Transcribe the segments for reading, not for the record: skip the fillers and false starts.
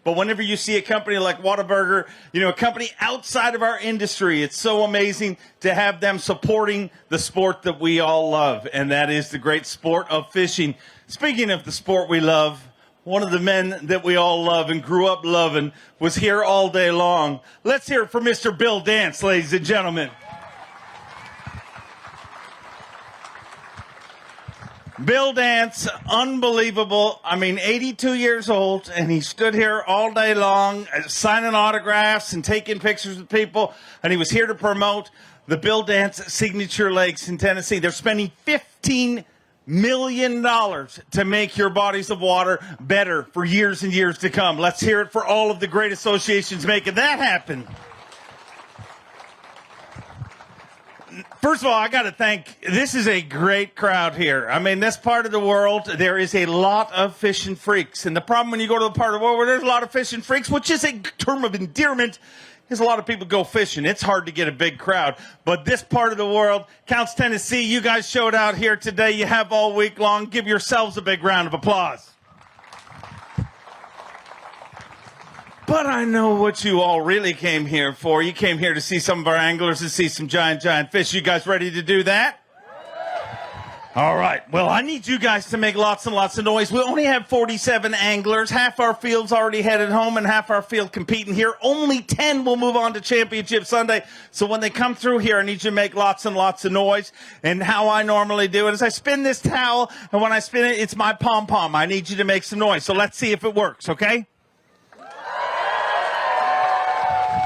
But whenever you see a company like Whataburger, a company outside of our industry, it's so amazing to have them supporting the sport that we all love, and that is the great sport of fishing. Speaking of the sport we love, one of the men that we all love and grew up loving was here all day long. Let's hear it for Mr. Bill Dance, ladies and gentlemen. Bill Dance, unbelievable. 82 years old, and he stood here all day long signing autographs and taking pictures with people, and he was here to promote the Bill Dance Signature Lakes in Tennessee. They're spending $15 million to make your bodies of water better for years and years to come. Let's hear it for all of the great associations making that happen. First of all, I got to thank, this is a great crowd here. This part of the world, there is a lot of fishing freaks. And the problem when you go to the part of the world where there's a lot of fishing freaks, which is a term of endearment, is a lot of people go fishing. It's hard to get a big crowd. But this part of the world, Counce, Tennessee, you guys showed out here today. You have all week long. Give yourselves a big round of applause. But I know what you all really came here for. You came here to see some of our anglers and see some giant fish. You guys ready to do that? All right. Well, I need you guys to make lots and lots of noise. We only have 47 anglers. Half our field's already headed home and half our field competing here. Only 10 will move on to Championship Sunday. So when they come through here, I need you to make lots and lots of noise. And how I normally do it is I spin this towel, and when I spin it, it's my pom-pom. I need you to make some noise. So let's see if it works, okay?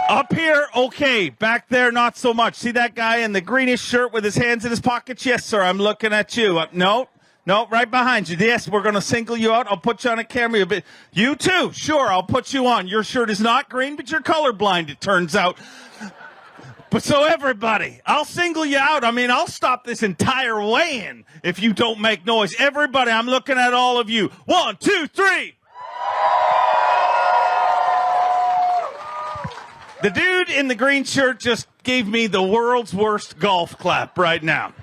Up here, okay. Back there, not so much. See that guy in the greenish shirt with his hands in his pockets? Yes, sir, I'm looking at you. No, right behind you. Yes, we're going to single you out. I'll put you on a camera. But you too, sure, I'll put you on. Your shirt is not green, but you're colorblind, it turns out. But so everybody, I'll single you out. I'll stop this entire weigh-in if you don't make noise. Everybody, I'm looking at all of you. 1, 2, 3. The dude in the green shirt just gave me the world's worst golf clap right now.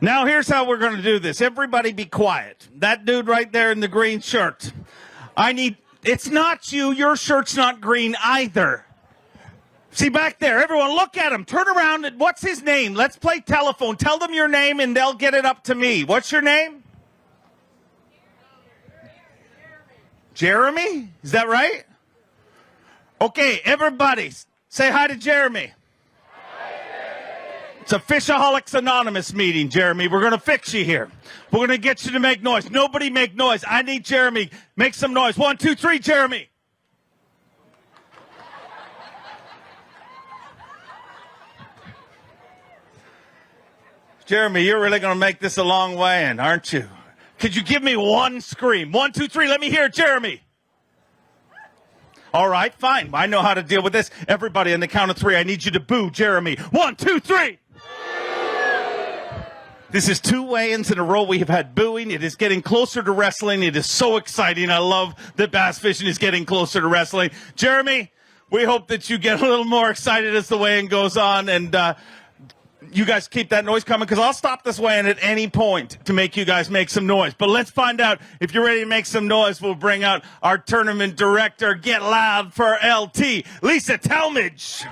Now, here's how we're going to do this. Everybody be quiet. That dude right there in the green shirt. It's not you. Your shirt's not green either. See back there. Everyone look at him. Turn around. What's his name? Let's play telephone. Tell them your name and they'll get it up to me. What's your name? Jeremy? Is that right? Okay, everybody, say hi to Jeremy. It's a Fishaholics Anonymous meeting, Jeremy. We're going to fix you here. We're going to get you to make noise. Nobody make noise. I need Jeremy. Make some noise. 1, 2, 3, Jeremy. Jeremy, you're really going to make this a long way in, aren't you? Could you give me one scream? 1, 2, 3, let me hear it, Jeremy. All right, fine. I know how to deal with this. Everybody, on the count of 3, I need you to boo Jeremy. 1, 2, 3. This is 2 weigh-ins in a row. We have had booing. It is getting closer to wrestling. It is so exciting. I love that bass fishing is getting closer to wrestling. Jeremy, we hope that you get a little more excited as the weigh-in goes on. And you guys keep that noise coming because I'll stop this weigh-in at any point to make you guys make some noise. But let's find out if you're ready to make some noise. We'll bring out our tournament director. Get loud for LT, Lisa Talmadge.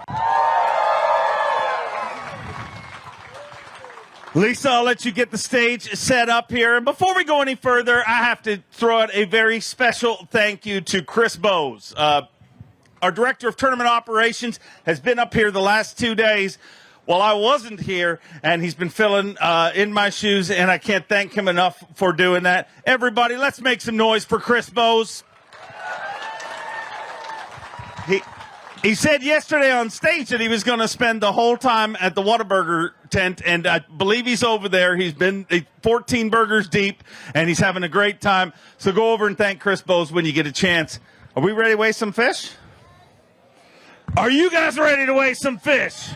Lisa, I'll let you get the stage set up here. And before we go any further, I have to throw out a very special thank you to Chris Bowes. Our director of tournament operations has been up here the last 2 days. Well, I wasn't here, and he's been filling in my shoes, and I can't thank him enough for doing that. Everybody, let's make some noise for Chris Bowes. He said yesterday on stage that he was going to spend the whole time at the Whataburger tent, and I believe he's over there. He's been 14 burgers deep, and he's having a great time. So go over and thank Chris Bowes when you get a chance. Are we ready to weigh some fish? Are you guys ready to weigh some fish?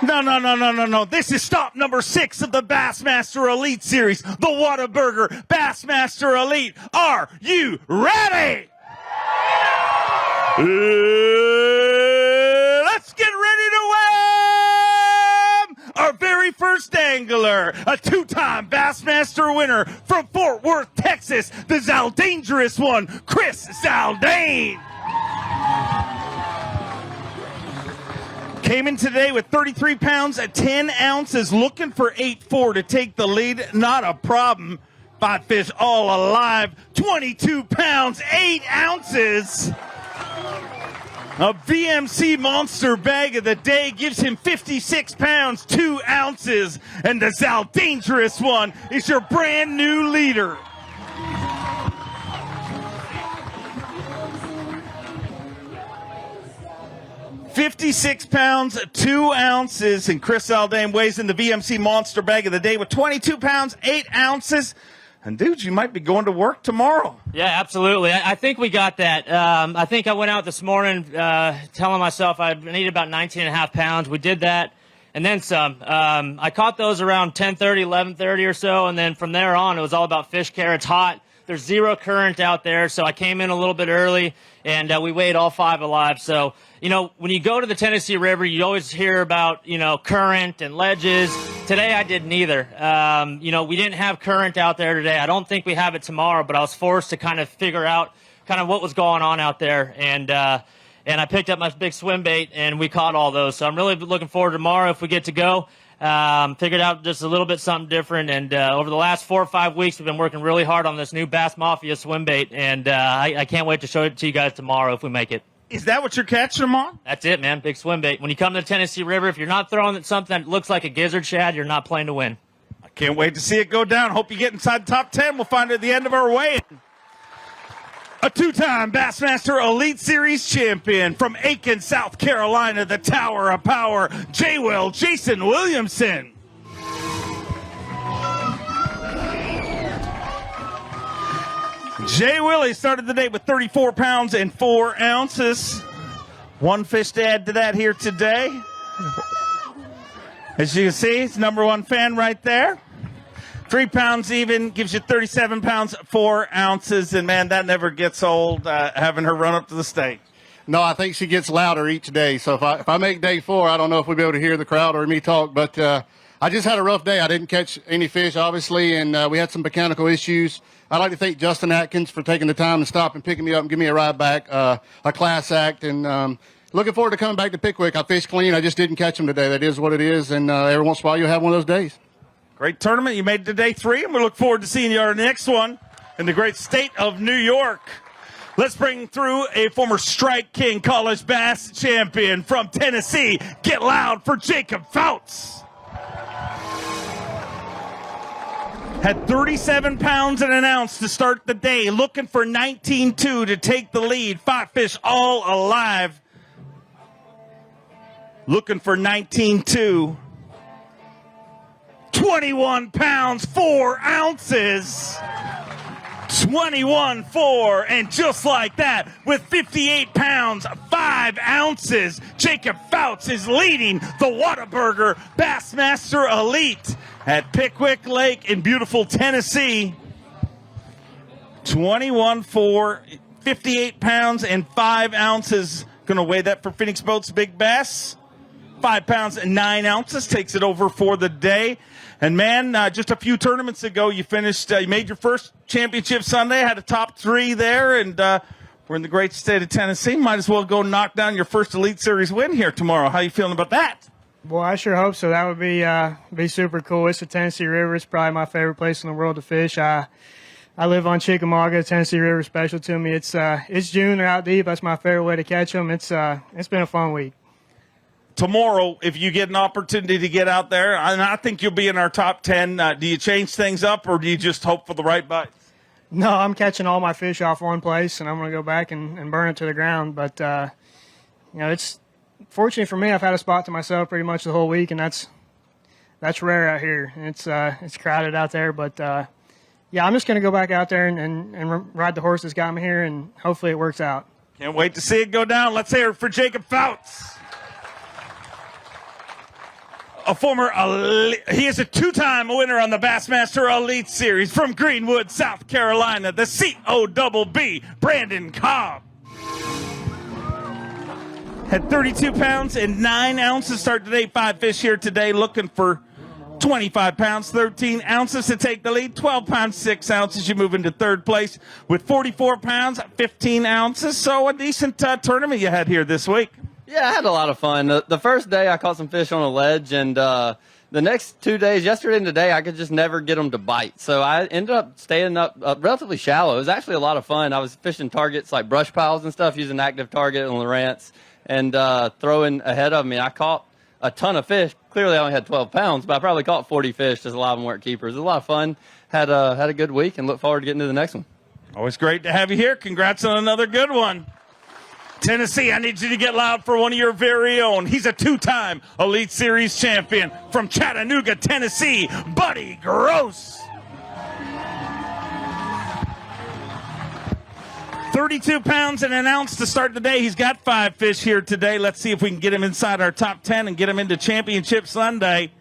No. This is stop number 6 of the Bassmaster Elite Series, the Whataburger Bassmaster Elite. Are you ready? Let's get ready to weigh our very first first angler, a two-time Bassmaster winner from Fort Worth, Texas, the Zaldangerous one, Chris Saldane. Came in today with 33 pounds at 10 ounces, looking for 8-4 to take the lead. Not a problem. 5 fish all alive, 22 pounds, 8 ounces. A VMC Monster Bag of the Day gives him 56 pounds, 2 ounces. And the Zaldangerous one is your brand new leader. £56, 2 ounces, and Chris Saldane weighs in the VMC Monster Bag of the Day with 22 pounds, 8 ounces. And, dude, you might be going to work tomorrow. Yeah, absolutely. I think we got that. I think I went out this morning telling myself I needed about 19.5 pounds. We did that, and then some. I caught those around 10:30, 11:30 or so, and then from there on, it was all about fish care. It's hot. There's zero current out there, so I came in a little bit early, and we weighed all 5 alive. So, you know, when you go to the Tennessee River, you always hear about, you know, current and ledges. Today I did neither. You know, we didn't have current out there today. I don't think we have it tomorrow, but I was forced to kind of figure out kind of what was going on out there. And I picked up my big swim bait, and we caught all those. So I'm really looking forward to tomorrow if we get to go. Figured out just a little bit something different, and over the last 4 or 5 weeks, we've been working really hard on this new Bass Mafia swim bait, and I can't wait to show it to you guys tomorrow if we make it. Is that what you're catching them on? That's it, man. Big swim bait. When you come to the Tennessee River, if you're not throwing something that looks like a gizzard shad, you're not playing to win. I can't wait to see it go down. Hope you get inside the top 10. We'll find it at the end of our weigh-in. A two-time Bassmaster Elite Series champion from Aiken, South Carolina, the Tower of Power, Jason Williamson. Jay Willie started the day with 34 pounds and 4 ounces. One fish to add to that here today. As you can see, it's #1 fan right there. 3 pounds even, gives you 37 pounds, 4 ounces. And, man, that never gets old, having her run up to the stage. No, I think she gets louder each day. So if I make day 4, I don't know if we'll be able to hear the crowd or me talk. But I just had a rough day. I didn't catch any fish, obviously, and we had some mechanical issues. I'd like to thank Justin Atkins for taking the time to stop and picking me up and give me a ride back, a class act. And looking forward to coming back to Pickwick. I fished clean. I just didn't catch them today. That is what it is. And every once in a while you'll have one of those days. Great tournament. You made it to day 3, and we look forward to seeing you on our next one in the great state of New York. Let's bring through a former Strike King College Bass champion from Tennessee. Get loud for Jacob Counce. Had 37 pounds and an ounce to start the day, looking for 19-2 to take the lead. 5 fish all alive. Looking for 19-2. 21 pounds, 4 ounces. 21-4, and just like that, with 58 pounds, 5 ounces, Jacob Counce is leading the Whataburger Bassmaster Elite at Pickwick Lake in beautiful Tennessee. 21-4, 58 pounds and 5 ounces. Going to weigh that for Phoenix Boats Big Bass. 5 pounds and 9 ounces, takes it over for the day. And, man, just a few tournaments ago, you finished, you made your first championship Sunday, had a top 3 there, and we're in the great state of Tennessee. Might as well go knock down your first Elite Series win here tomorrow. How you feeling about that? Boy, I sure hope so. That would be super cool. It's the Tennessee River. It's probably my favorite place in the world to fish. I live on Chickamauga. Tennessee River is special to me. It's June. They're out deep. That's my favorite way to catch them. It's been a fun week. Tomorrow, if you get an opportunity to get out there, and I think you'll be in our top 10, do you change things up or do you just hope for the right bites? No, I'm catching all my fish off one place, and I'm going to go back and burn it to the ground. But, it's fortunately for me, I've had a spot to myself pretty much the whole week, and that's rare out here. It's crowded out there. But, I'm just going to go back out there and ride the horse that's got me here, and hopefully it works out. Can't wait to see it go down. Let's hear it for Jacob Counce. He is a 2-time winner on the Bassmaster Elite Series from Greenwood, South Carolina, the COBB, Brandon Cobb. Had 32 pounds and 9 ounces start today. 5 fish here today, looking for 25 pounds, 13 ounces to take the lead. 12 pounds, 6 ounces. You move into third place with 44 pounds, 15 ounces. So a decent tournament you had here this week. Yeah, I had a lot of fun. The first day I caught some fish on a ledge, and the next 2 days, yesterday and today, I could just never get them to bite. So I ended up staying up relatively shallow. It was actually a lot of fun. I was fishing targets like brush piles and stuff, using active target and Lowrance, and throwing ahead of me. I caught a ton of fish. Clearly I only had 12 pounds, but I probably caught 40 fish, just a lot of them weren't keepers. It was a lot of fun. Had a good week and look forward to getting to the next one. Always great to have you here. Congrats on another good one. Tennessee, I need you to get loud for one of your very own. He's a 2-time Elite Series champion from Chattanooga, Tennessee, Buddy Gross. 32 pounds and an ounce to start the day. He's got 5 fish here today. Let's see if we can get him inside our top 10 and get him into Championship Sunday.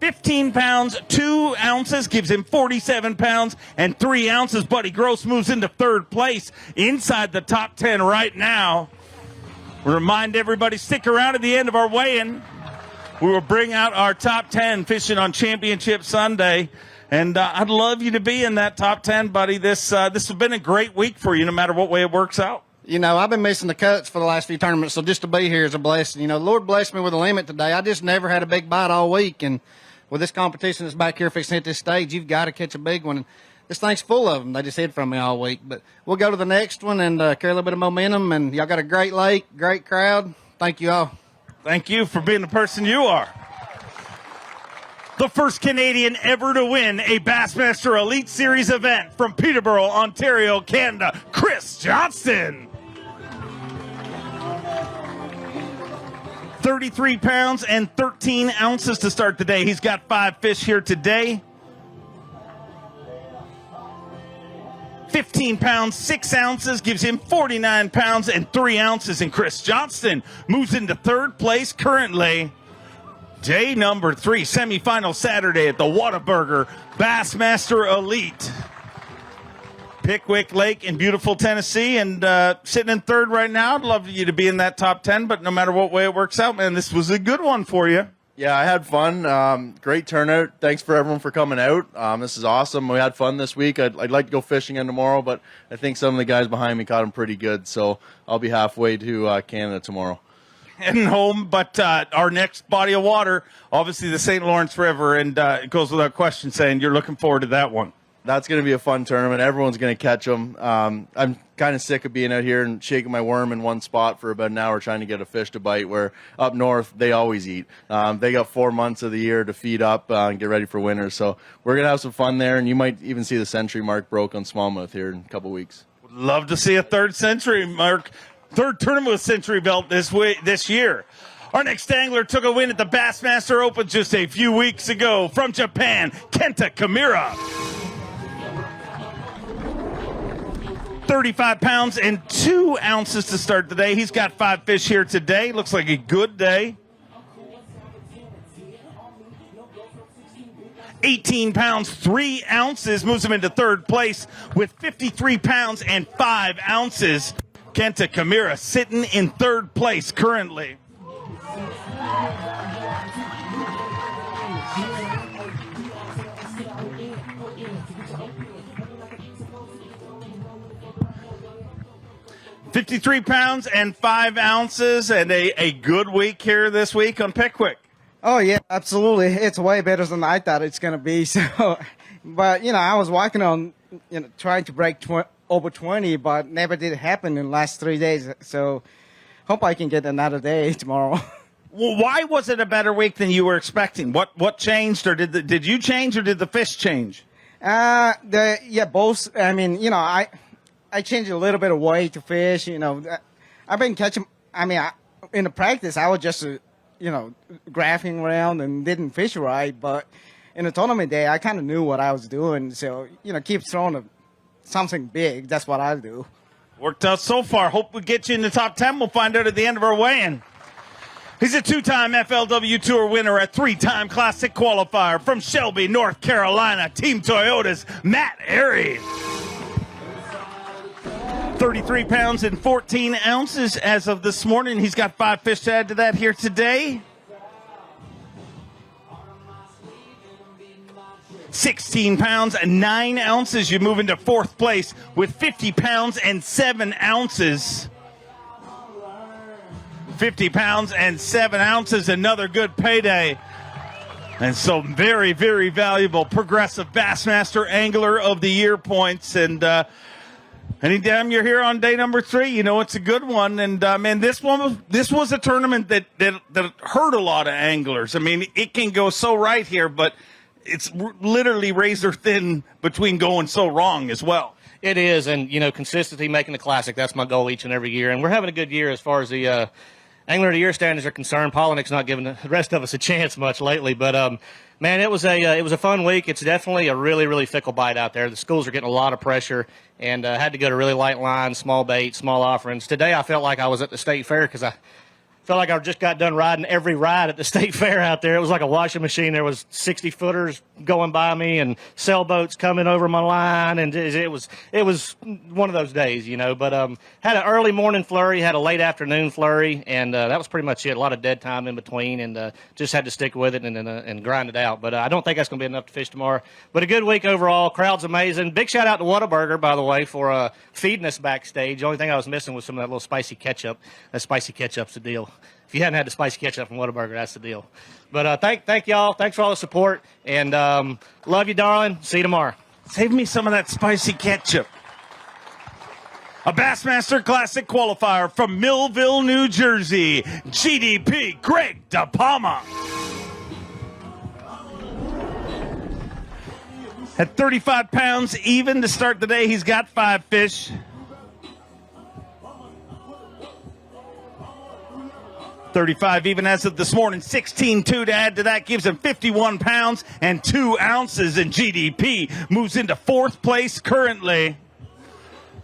15 pounds, 2 ounces, gives him 47 pounds and 3 ounces. Buddy Gross moves into third place inside the top 10 right now. We remind everybody, stick around at the end of our weigh-in. We will bring out our top 10 fishing on Championship Sunday. And I'd love you to be in that top 10, buddy. This has been a great week for you, no matter what way it works out. You know, I've been missing the cuts for the last few tournaments, so just to be here is a blessing. You know, the Lord blessed me with a limit today. I just never had a big bite all week, and with this competition that's back here fixing at this stage, you've got to catch a big one. And this thing's full of them. They just hid from me all week. But we'll go to the next one and carry a little bit of momentum. And y'all got a great lake, great crowd. Thank you all. Thank you for being the person you are. The first Canadian ever to win a Bassmaster Elite Series event from Peterborough, Ontario, Canada, Chris Johnston. 33 pounds and 13 ounces to start the day. He's got 5 fish here today. 15 pounds, 6 ounces, gives him 49 pounds and 3 ounces. And Chris Johnston moves into third place currently. Day number 3, semifinal Saturday at the Whataburger Bassmaster Elite. Pickwick Lake in beautiful Tennessee, and sitting in third right now. I'd love you to be in that top 10, but no matter what way it works out, man, this was a good one for you. Yeah, I had fun. Great turnout. Thanks for everyone for coming out. This is awesome. We had fun this week. I'd like to go fishing again tomorrow, but I think some of the guys behind me caught them pretty good, so I'll be halfway to Canada tomorrow. Heading home, but our next body of water, obviously the St. Lawrence River, and it goes without question saying you're looking forward to that one. That's going to be a fun tournament. Everyone's going to catch them. I'm kind of sick of being out here and shaking my worm in one spot for about an hour trying to get a fish to bite, where up north they always eat. They got 4 months of the year to feed up and get ready for winter. So we're going to have some fun there, and you might even see the century mark broke on smallmouth here in a couple weeks. Would love to see a third century mark, third tournament with century belt this year. Our next angler took a win at the Bassmaster Open just a few weeks ago from Japan, Kenta Kimura. 35 pounds and 2 ounces to start the day. He's got 5 fish here today. Looks like a good day. 18 pounds, 3 ounces, moves him into third place with 53 pounds and 5 ounces. Kenta Kimura sitting in third place currently. $53 pounds and 5 ounces, and a good week here this week on Pickwick. Oh, yeah, absolutely. It's way better than I thought it's going to be. So, but, you know, I was working on, trying to break over 20, but never did happen in the last 3 days. So hope I can get another day tomorrow. Well, why was it a better week than you were expecting? What changed, or did you change, or did the fish change? Both. I mean, I changed a little bit of way to fish. I've been catching. In the practice, I was just, graphing around and didn't fish right. But in the tournament day, I kind of knew what I was doing. So, keep throwing something big. That's what I do. Worked out so far. Hope we get you in the top 10. We'll find out at the end of our weigh-in. He's a 2-time FLW Tour winner, a 3-time Classic qualifier from Shelby, North Carolina. Team Toyota's Matt Airy. 33 pounds and 14 ounces as of this morning. He's got 5 fish to add to that here today. 16 pounds and 9 ounces. You move into 4th place with 50 pounds and 7 ounces. 50 pounds and 7 ounces, another good payday. And so very, very valuable Progressive Bassmaster Angler of the Year points. And anytime you're here on day number 3, you know it's a good one. And, man, this was a tournament that hurt a lot of anglers. I mean, it can go so right here, but it's literally razor thin between going so wrong as well. It is, and, you know, consistency making the classic, that's my goal each and every year. And we're having a good year as far as the Angler of the Year standards are concerned. Polinick's not giving the rest of us a chance much lately, but man, it was a fun week. It's definitely a really, really fickle bite out there. The schools are getting a lot of pressure, and had to go to really light lines, small bait, small offerings. Today I felt like I was at the state fair because I felt like I just got done riding every ride at the state fair out there. It was like a washing machine. There was 60-footers going by me and sailboats coming over my line, and it was one of those days, you know. But had an early morning flurry, had a late afternoon flurry, and that was pretty much it. A lot of dead time in between, and just had to stick with it and grind it out. But I don't think that's going to be enough to fish tomorrow. But a good week overall. Crowd's amazing. Big shout out to Whataburger, by the way, for feeding us backstage. The only thing I was missing was some of that little spicy ketchup. That spicy ketchup's the deal. If you hadn't had the spicy ketchup from Whataburger, that's the deal. But thank y'all. Thanks for all the support. And love you, darling. See you tomorrow. Save me some of that spicy ketchup. A Bassmaster Classic qualifier from Millville, New Jersey, GDP Greg DePalma. At 35 pounds even to start the day, he's got 5 fish. 35 even as of this morning. 16.2 to add to that gives him 51 pounds and 2 ounces. And GDP moves into 4th place currently.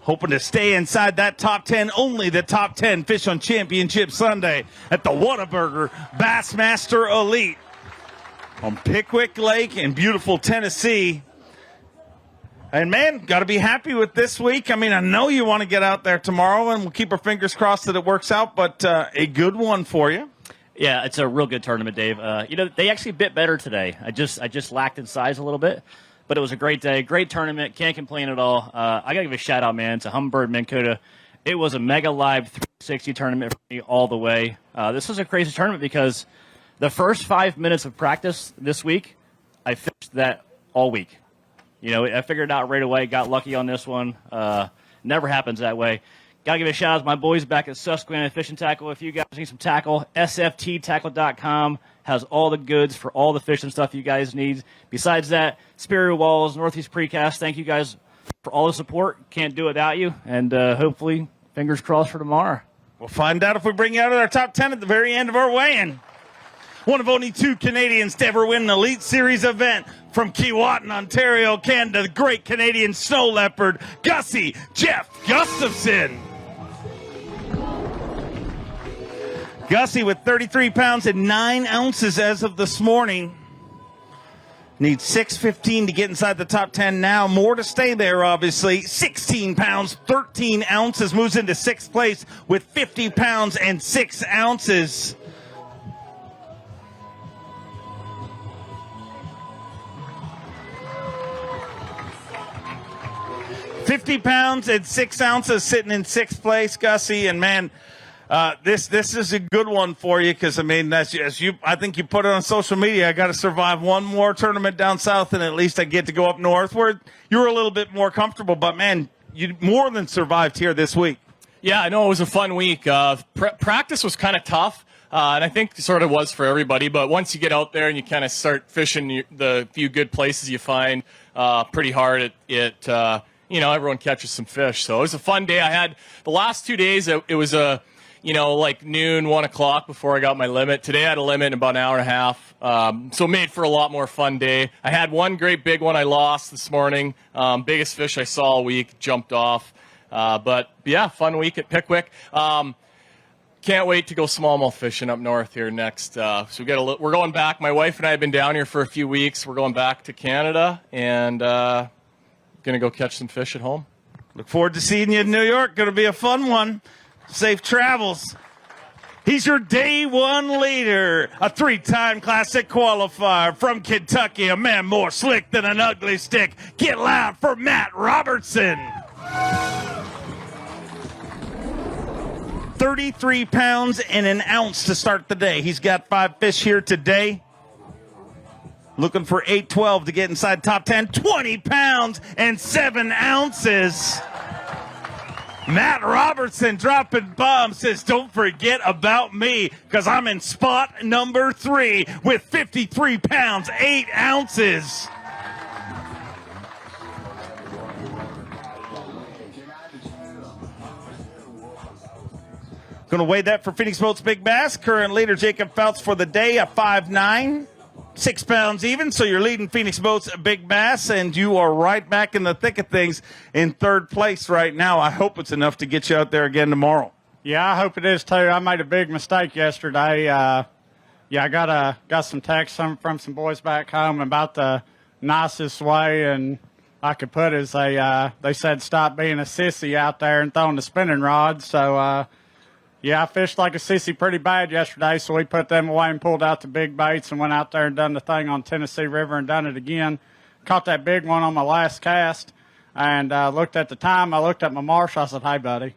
Hoping to stay inside that top 10. Only the top 10 fish on Championship Sunday at the Whataburger Bassmaster Elite on Pickwick Lake in beautiful Tennessee. And, man, got to be happy with this week. I mean, I know you want to get out there tomorrow, and we'll keep our fingers crossed that it works out, but a good one for you. Yeah, it's a real good tournament, Dave. You know, they actually bit better today. I just lacked in size a little bit, but it was a great day, great tournament. Can't complain at all. I got to give a shout-out, man, to Humminbird Minn Kota. It was a mega live 360 tournament for me all the way. This was a crazy tournament because the first 5 minutes of practice this week, I fished that all week. You know, I figured it out right away, got lucky on this one. Never happens that way. Got to give a shout out to my boys back at Susquehanna Fishing Tackle. If you guys need some tackle, sfttackle.com has all the goods for all the fishing stuff you guys need. Besides that, Superior Walls, Northeast Precast, thank you guys for all the support. Can't do it without you. And hopefully, fingers crossed for tomorrow. We'll find out if we bring you out of our top 10 at the very end of our weigh-in. One of only 2 Canadians to ever win an Elite Series event from Keewatin, Ontario, Canada, the great Canadian snow leopard, Gussie Jeff Gustafson. Gussie with 33 pounds and 9 ounces as of this morning. Needs 6:15 to get inside the top 10 now. More to stay there, obviously. 16 pounds, 13 ounces, moves into 6th place with 50 pounds and 6 ounces. $50 pounds and 6 ounces sitting in 6th place, Gussie. And, man, this is a good one for you because, I mean, I think you put it on social media, I got to survive one more tournament down south and at least I get to go up north where you're a little bit more comfortable. But, man, you more than survived here this week. Yeah, I know it was a fun week. Practice was kind of tough, and I think sort of was for everybody. But once you get out there and you kind of start fishing the few good places you find pretty hard, you know, everyone catches some fish. So it was a fun day. I had the last 2 days, it was like noon, 1 o'clock before I got my limit. Today I had a limit in about an hour and a half. So it made for a lot more fun day. I had one great big one I lost this morning. Biggest fish I saw all week, jumped off. But yeah, fun week at Pickwick. Can't wait to go smallmouth fishing up north here next. So we're going back. My wife and I have been down here for a few weeks. We're going back to Canada and going to go catch some fish at home. Look forward to seeing you in New York. Going to be a fun one. Safe travels. He's your day one leader, a 3-time classic qualifier from Kentucky, a man more slick than an ugly stick. Get loud for Matt Robertson. 33 pounds and an ounce to start the day. He's got 5 fish here today. Looking for 812 to get inside top 10. 20 pounds and 7 ounces. Matt Robertson dropping bombs, says, don't forget about me, because I'm in spot number 3 with 53 pounds, 8 ounces. Going to weigh that for Phoenix Boats Big Bass. Current leader Jacob Phelps for the day, a 5'9", 6 pounds even. So you're leading Phoenix Boats Big Bass, and you are right back in the thick of things in 3rd place right now. I hope it's enough to get you out there again tomorrow. Yeah, I hope it is too. I made a big mistake yesterday. I got some texts from some boys back home about the nicest way and I could put it is they said stop being a sissy out there and throwing the spinning rods. So yeah, I fished like a sissy pretty bad yesterday, so we put them away and pulled out the big baits and went out there and done the thing on Tennessee River and done it again. Caught that big one on my last cast and looked at the time. I looked at my marsh. I said, hey, buddy.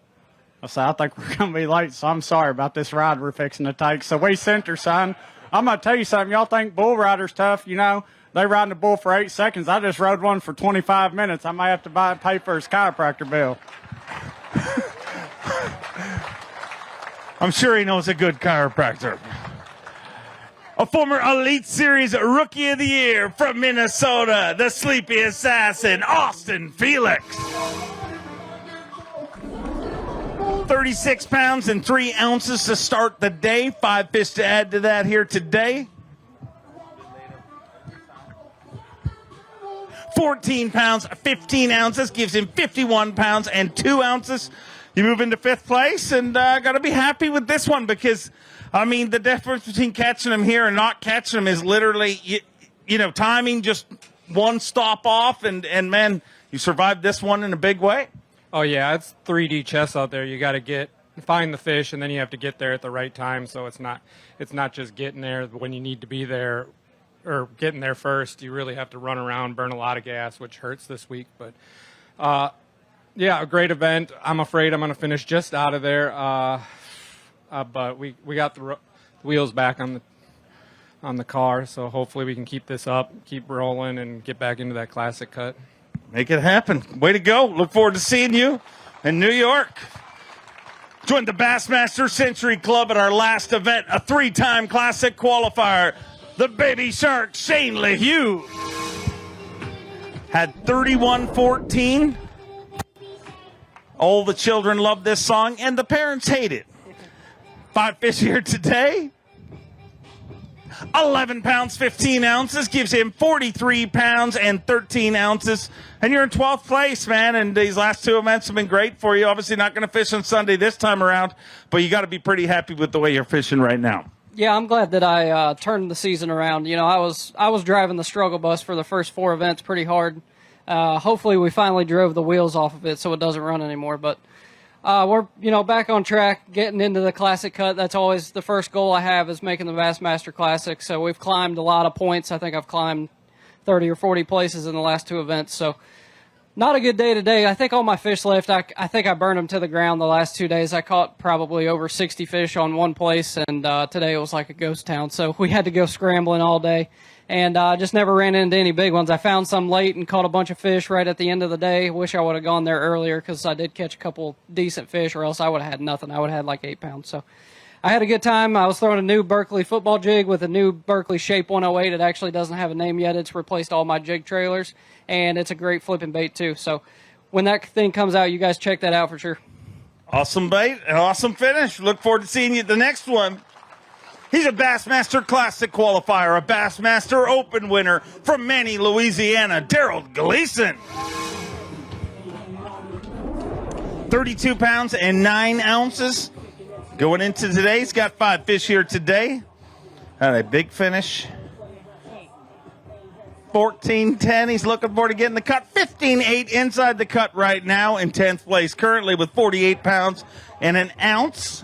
I said, I think we're going to be late, so I'm sorry about this ride we're fixing to take. So we sent her, son. I'm going to tell you something. Y'all think bull riders tough, you know. They riding a bull for 8 seconds. I just rode one for 25 minutes. I may have to pay for his chiropractor bill. I'm sure he knows a good chiropractor. A former Elite Series Rookie of the Year from Minnesota, the sleepy assassin, Austin Felix. 36 pounds and 3 ounces to start the day. 5 fish to add to that here today. 14 pounds, 15 ounces gives him 51 pounds and 2 ounces. You move into 5th place, and got to be happy with this one because, I mean, the difference between catching them here and not catching them is literally, you know, timing, just one stop off, and man, you survived this one in a big way. Oh, yeah, it's 3D chess out there. You got to find the fish, and then you have to get there at the right time, so it's not just getting there when you need to be there or getting there first. You really have to run around, burn a lot of gas, which hurts this week, but yeah, a great event. I'm afraid I'm going to finish just out of there, but we got the wheels back on the car, so hopefully we can keep this up, keep rolling, and get back into that classic cut. Make it happen. Way to go. Look forward to seeing you in New York. Join the Bassmaster Century Club at our last event, a 3-time classic qualifier, the Baby Shark, Shane Lee Hughes. Had 31-14. All the children love this song, and the parents hate it. 5 fish here today. 11 pounds, 15 ounces gives him 43 pounds and 13 ounces. And you're in 12th place, man. And these last 2 events have been great for you. Obviously not going to fish on Sunday this time around, but you got to be pretty happy with the way you're fishing right now. Yeah, I'm glad that I turned the season around. You know, I was driving the struggle bus for the first 4 events pretty hard. Hopefully we finally drove the wheels off of it so it doesn't run anymore. But we're, you know, back on track, getting into the classic cut. That's always the first goal I have is making the Bassmaster Classic. So we've climbed a lot of points. I think I've climbed 30 or 40 places in the last 2 events. So not a good day today. I think all my fish left, I think I burned them to the ground the last 2 days. I caught probably over 60 fish on one place, and today it was like a ghost town. So we had to go scrambling all day. And I just never ran into any big ones. I found some late and caught a bunch of fish right at the end of the day. Wish I would have gone there earlier because I did catch a couple decent fish, or else I would have had nothing. I would have had like 8 pounds. So I had a good time. I was throwing a new Berkeley football jig with a new Berkeley Shape 108. It actually doesn't have a name yet. It's replaced all my jig trailers, and it's a great flipping bait too. So when that thing comes out, you guys check that out for sure. Awesome bait, an awesome finish. Look forward to seeing you at the next one. He's a Bassmaster Classic qualifier, a Bassmaster Open winner from Manny, Louisiana, Daryl Gleason. 32 pounds and 9 ounces. Going into today, he's got 5 fish here today. Had a big finish. 14-10, he's looking forward to getting the cut. 15-8 inside the cut right now in 10th place, currently with 48 pounds and an ounce.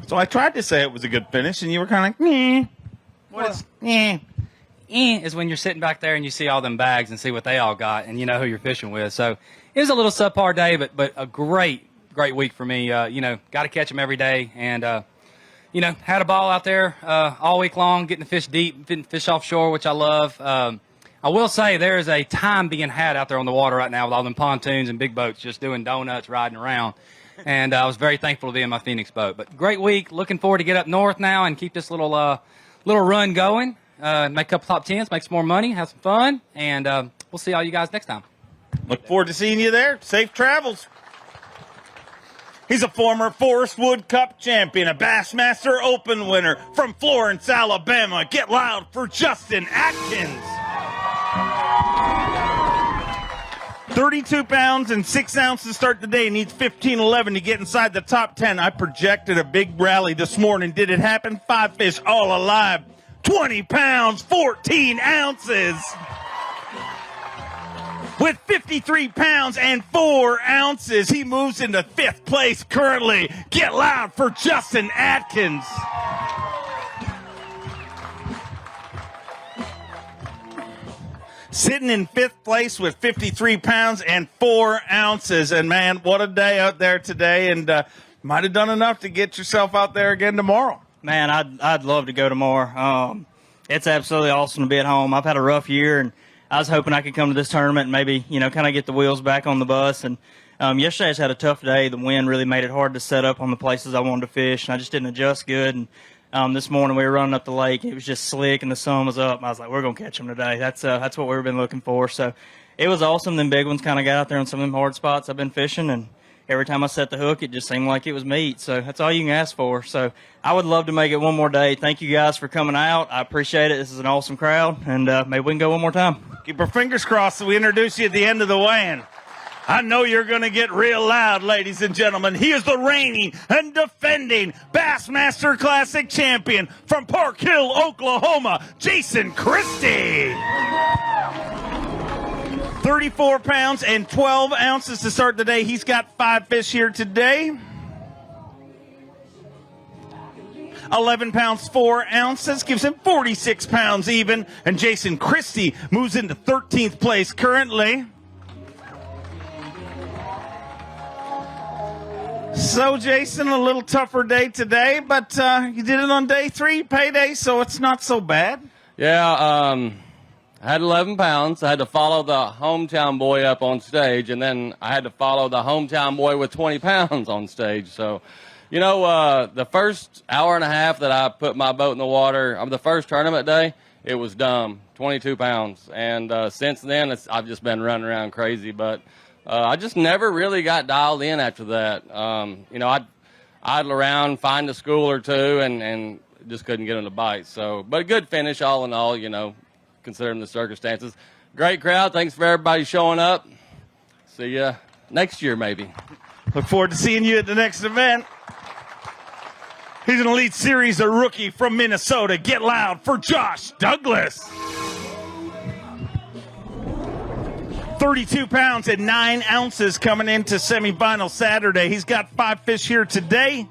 So I tried to say it was a good finish, and you were kind of like, meh. Is when you're sitting back there and you see all them bags and see what they all got, and you know who you're fishing with. So it was a little subpar day, but a great week for me. Got to catch them every day, and had a ball out there all week long, getting the fish deep, getting fish offshore, which I love. I will say there is a time being had out there on the water right now with all them pontoons and big boats just doing donuts, riding around. And I was very thankful to be in my Phoenix boat. But great week. Looking forward to get up north now and keep this little run going. Make a couple top tens, make some more money, have some fun, and we'll see all you guys next time. Look forward to seeing you there. Safe travels. He's a former Forest Wood Cup champion, a Bassmaster Open winner from Florence, Alabama. Get loud for Justin Atkins. 32 pounds and 6 ounces to start the day. Needs 15-11 to get inside the top 10. I projected a big rally this morning. Did it happen? 5 fish all alive. 20 pounds, 14 ounces. With 53 pounds and 4 ounces, he moves into 5th place currently. Get loud for Justin Atkins. Sitting in 5th place with 53 pounds and 4 ounces. And, man, what a day out there today. And might have done enough to get yourself out there again tomorrow. Man, I'd love to go tomorrow. It's absolutely awesome to be at home. I've had a rough year, and I was hoping I could come to this tournament and maybe, kind of get the wheels back on the bus. And yesterday I just had a tough day. The wind really made it hard to set up on the places I wanted to fish, and I just didn't adjust good. And this morning we were running up the lake. It was just slick, and the sun was up. I was like, we're going to catch them today. That's what we've been looking for. So it was awesome. Them big ones kind of got out there on some of them hard spots I've been fishing, and every time I set the hook, it just seemed like it was meat. So that's all you can ask for. So I would love to make it one more day. Thank you guys for coming out. I appreciate it. This is an awesome crowd, and maybe we can go one more time. Keep our fingers crossed that we introduce you at the end of the weigh-in. I know you're going to get real loud, ladies and gentlemen. He is the reigning and defending Bassmaster Classic champion from Park Hill, Oklahoma, Jason Christie. 34 pounds and 12 ounces to start the day. He's got 5 fish here today. 11 pounds, 4 ounces, gives him 46 pounds even. And Jason Christie moves into 13th place currently. So, Jason, a little tougher day today, but you did it on day 3, payday, so it's not so bad. Yeah, I had 11 pounds. I had to follow the hometown boy up on stage, and then I had to follow the hometown boy with 20 pounds on stage. So, the first hour and a half that I put my boat in the water, the first tournament day, it was dumb, 22 pounds. And since then, I've just been running around crazy. But I just never really got dialed in after that. I'd idle around, find a school or two, and just couldn't get them to bite. So, but a good finish all in all, considering the circumstances. Great crowd. Thanks for everybody showing up. See ya next year, maybe. Look forward to seeing you at the next event. He's an Elite Series, a rookie from Minnesota. Get loud for Josh Douglas. 32 pounds and 9 ounces coming into semifinal Saturday. He's got 5 fish here today.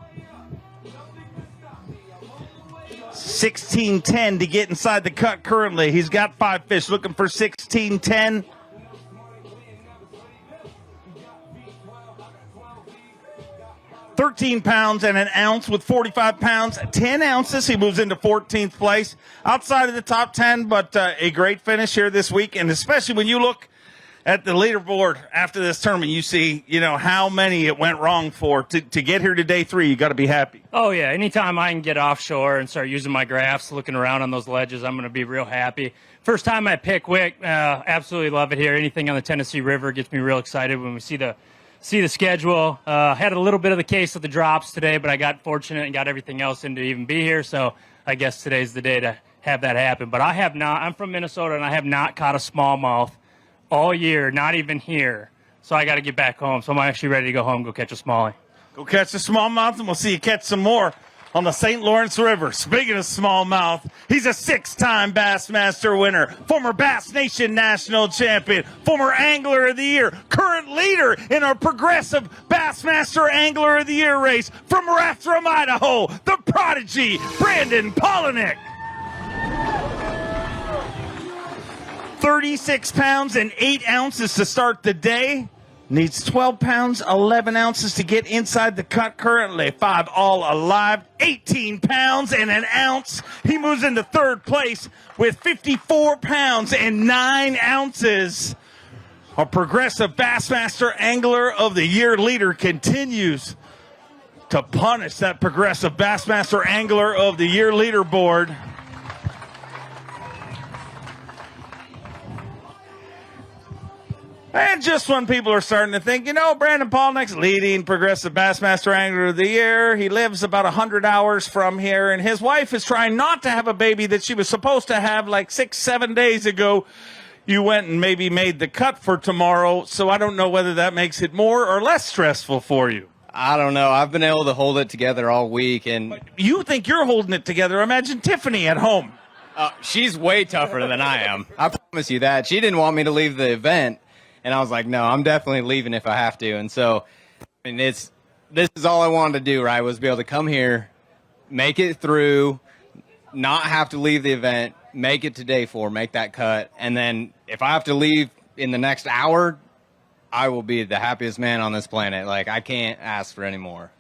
16-10 to get inside the cut currently. He's got 5 fish looking for 16-10. $13 pounds and an ounce with 45 pounds, 10 ounces. He moves into 14th place outside of the top 10, but a great finish here this week. And especially when you look at the leaderboard after this tournament, you see, how many it went wrong for. To get here to day 3, you got to be happy. Oh, yeah. Anytime I can get offshore and start using my graphs, looking around on those ledges, I'm going to be real happy. First time at Pickwick, absolutely love it here. Anything on the Tennessee River gets me real excited when we see the schedule. Had a little bit of the case of the drops today, but I got fortunate and got everything else in to even be here. So I guess today's the day to have that happen. But I'm from Minnesota, and I have not caught a smallmouth all year, not even here. So I got to get back home. So I'm actually ready to go home, go catch a smallie. Go catch a smallmouth, and we'll see you catch some more on the St. Lawrence River. Speaking of smallmouth, he's a 6-time Bassmaster winner, former Bass Nation national champion, former Angler of the Year, current leader in our progressive Bassmaster Angler of the Year race from Rathdrum, Idaho, the prodigy, Brandon Polinick. 36 pounds and 8 ounces to start the day. Needs 12 pounds, 11 ounces to get inside the cut currently. 5 all alive, 18 pounds and an ounce. He moves into third place with 54 pounds and 9 ounces. Our progressive Bassmaster Angler of the Year leader continues to punish that progressive Bassmaster Angler of the Year leaderboard. And just when people are starting to think, Brandon Polnick's leading progressive Bassmaster Angler of the Year. He lives about 100 hours from here, and his wife is trying not to have a baby that she was supposed to have like 6-7 days ago. You went and maybe made the cut for tomorrow, so I don't know whether that makes it more or less stressful for you. I don't know. I've been able to hold it together all week. And you think you're holding it together. Imagine Tiffany at home. She's way tougher than I am. I promise you that. She didn't want me to leave the event. And I was like, no, I'm definitely leaving if I have to. And so, this is all I wanted to do, right, was be able to come here, make it through, not have to leave the event, make it to day 4, make that cut. And then if I have to leave in the next hour, I will be the happiest man on this planet. Like, I can't ask for any more.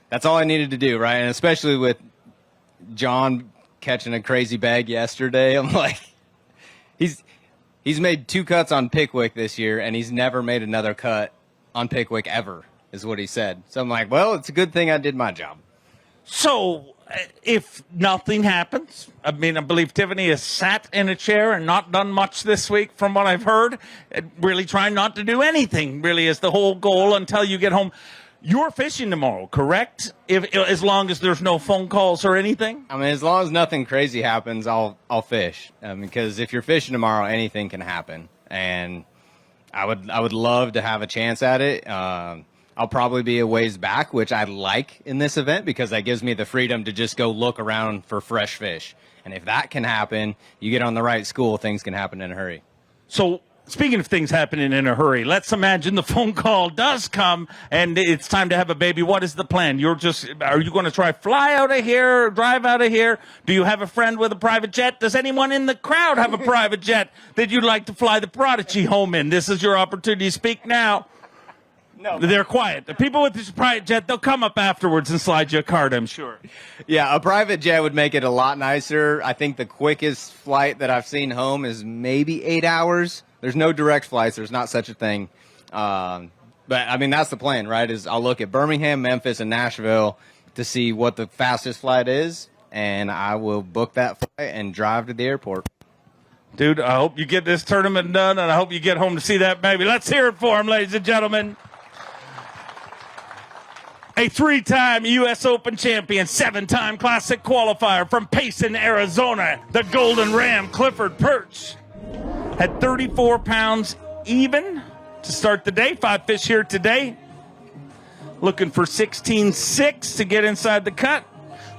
That's all I needed to do, right? And especially with John catching a crazy bag yesterday, I'm like, He's made 2 cuts on Pickwick this year, and he's never made another cut on Pickwick ever, is what he said. So I'm like, well, it's a good thing I did my job. So if nothing happens, I believe Tiffany has sat in a chair and not done much this week from what I've heard, really trying not to do anything, really is the whole goal until you get home. You're fishing tomorrow, correct? As long as there's no phone calls or anything? As long as nothing crazy happens, I'll fish. Because if you're fishing tomorrow, anything can happen. And I would love to have a chance at it. I'll probably be a ways back, which I like in this event because that gives me the freedom to just go look around for fresh fish. And if that can happen, you get on the right school, things can happen in a hurry. So, speaking of things happening in a hurry, let's imagine the phone call does come and it's time to have a baby. What is the plan? Are you going to try fly out of here, drive out of here? Do you have a friend with a private jet? Does anyone in the crowd have a private jet that you'd like to fly the prodigy home in? This is your opportunity to speak now. No. They're quiet. The people with this private jet, they'll come up afterwards and slide you a card, I'm sure. Yeah, a private jet would make it a lot nicer. I think the quickest flight that I've seen home is maybe 8 hours. There's no direct flights. There's not such a thing. But, that's the plan, right, is I'll look at Birmingham, Memphis, and Nashville to see what the fastest flight is, and I will book that flight and drive to the airport. Dude, I hope you get this tournament done, and I hope you get home to see that baby. Let's hear it for him, ladies and gentlemen. A 3-time U.S. Open champion, 7-time Classic qualifier from Payson, Arizona, the Golden Ram Clifford Perch. Had 34 pounds even to start the day. 5 fish here today. Looking for 16.6 to get inside the cut.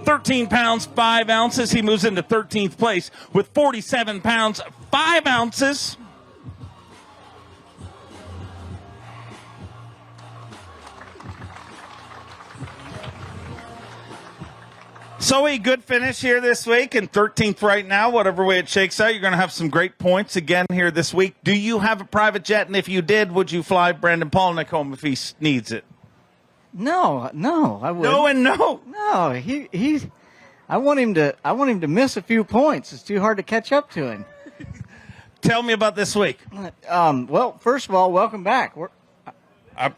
13 pounds, 5 ounces. He moves into 13th place with 47 pounds, 5 ounces. So a good finish here this week, and 13th right now, whatever way it shakes out. You're going to have some great points again here this week. Do you have a private jet? And if you did, would you fly Brandon Polnick home if he needs it? No, I wouldn't. No and no. No, he's. I want him to miss a few points. It's too hard to catch up to him. Tell me about this week. Well, first of all, welcome back. I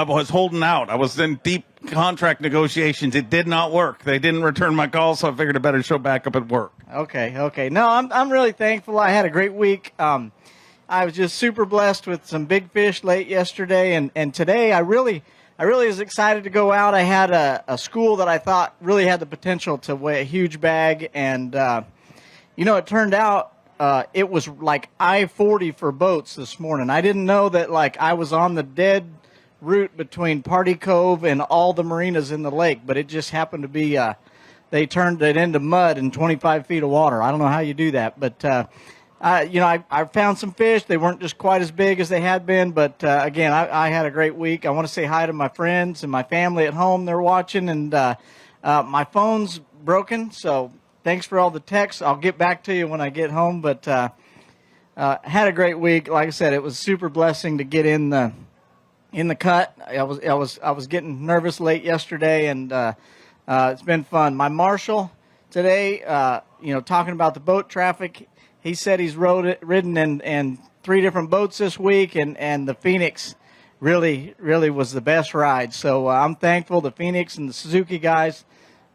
was holding out. I was in deep contract negotiations. It did not work. They didn't return my call, so I figured I better show back up at work. Okay. No, I'm really thankful. I had a great week. I was just super blessed with some big fish late yesterday, and today I really was excited to go out. I had a school that I thought really had the potential to weigh a huge bag, and it turned out it was like I-40 for boats this morning. I didn't know that I was on the dead route between Party Cove and all the marinas in the lake, but it just happened to be they turned it into mud and 25 feet of water. I don't know how you do that, but I found some fish. They weren't just quite as big as they had been, but again, I had a great week. I want to say hi to my friends and my family at home. They're watching, and my phone's broken, so thanks for all the texts. I'll get back to you when I get home, but had a great week. Like I said, it was a super blessing to get in the cut. I was getting nervous late yesterday, and it's been fun. My marshal today, talking about the boat traffic, he said he's ridden in 3 different boats this week, and the Phoenix really was the best ride. So I'm thankful. The Phoenix and the Suzuki guys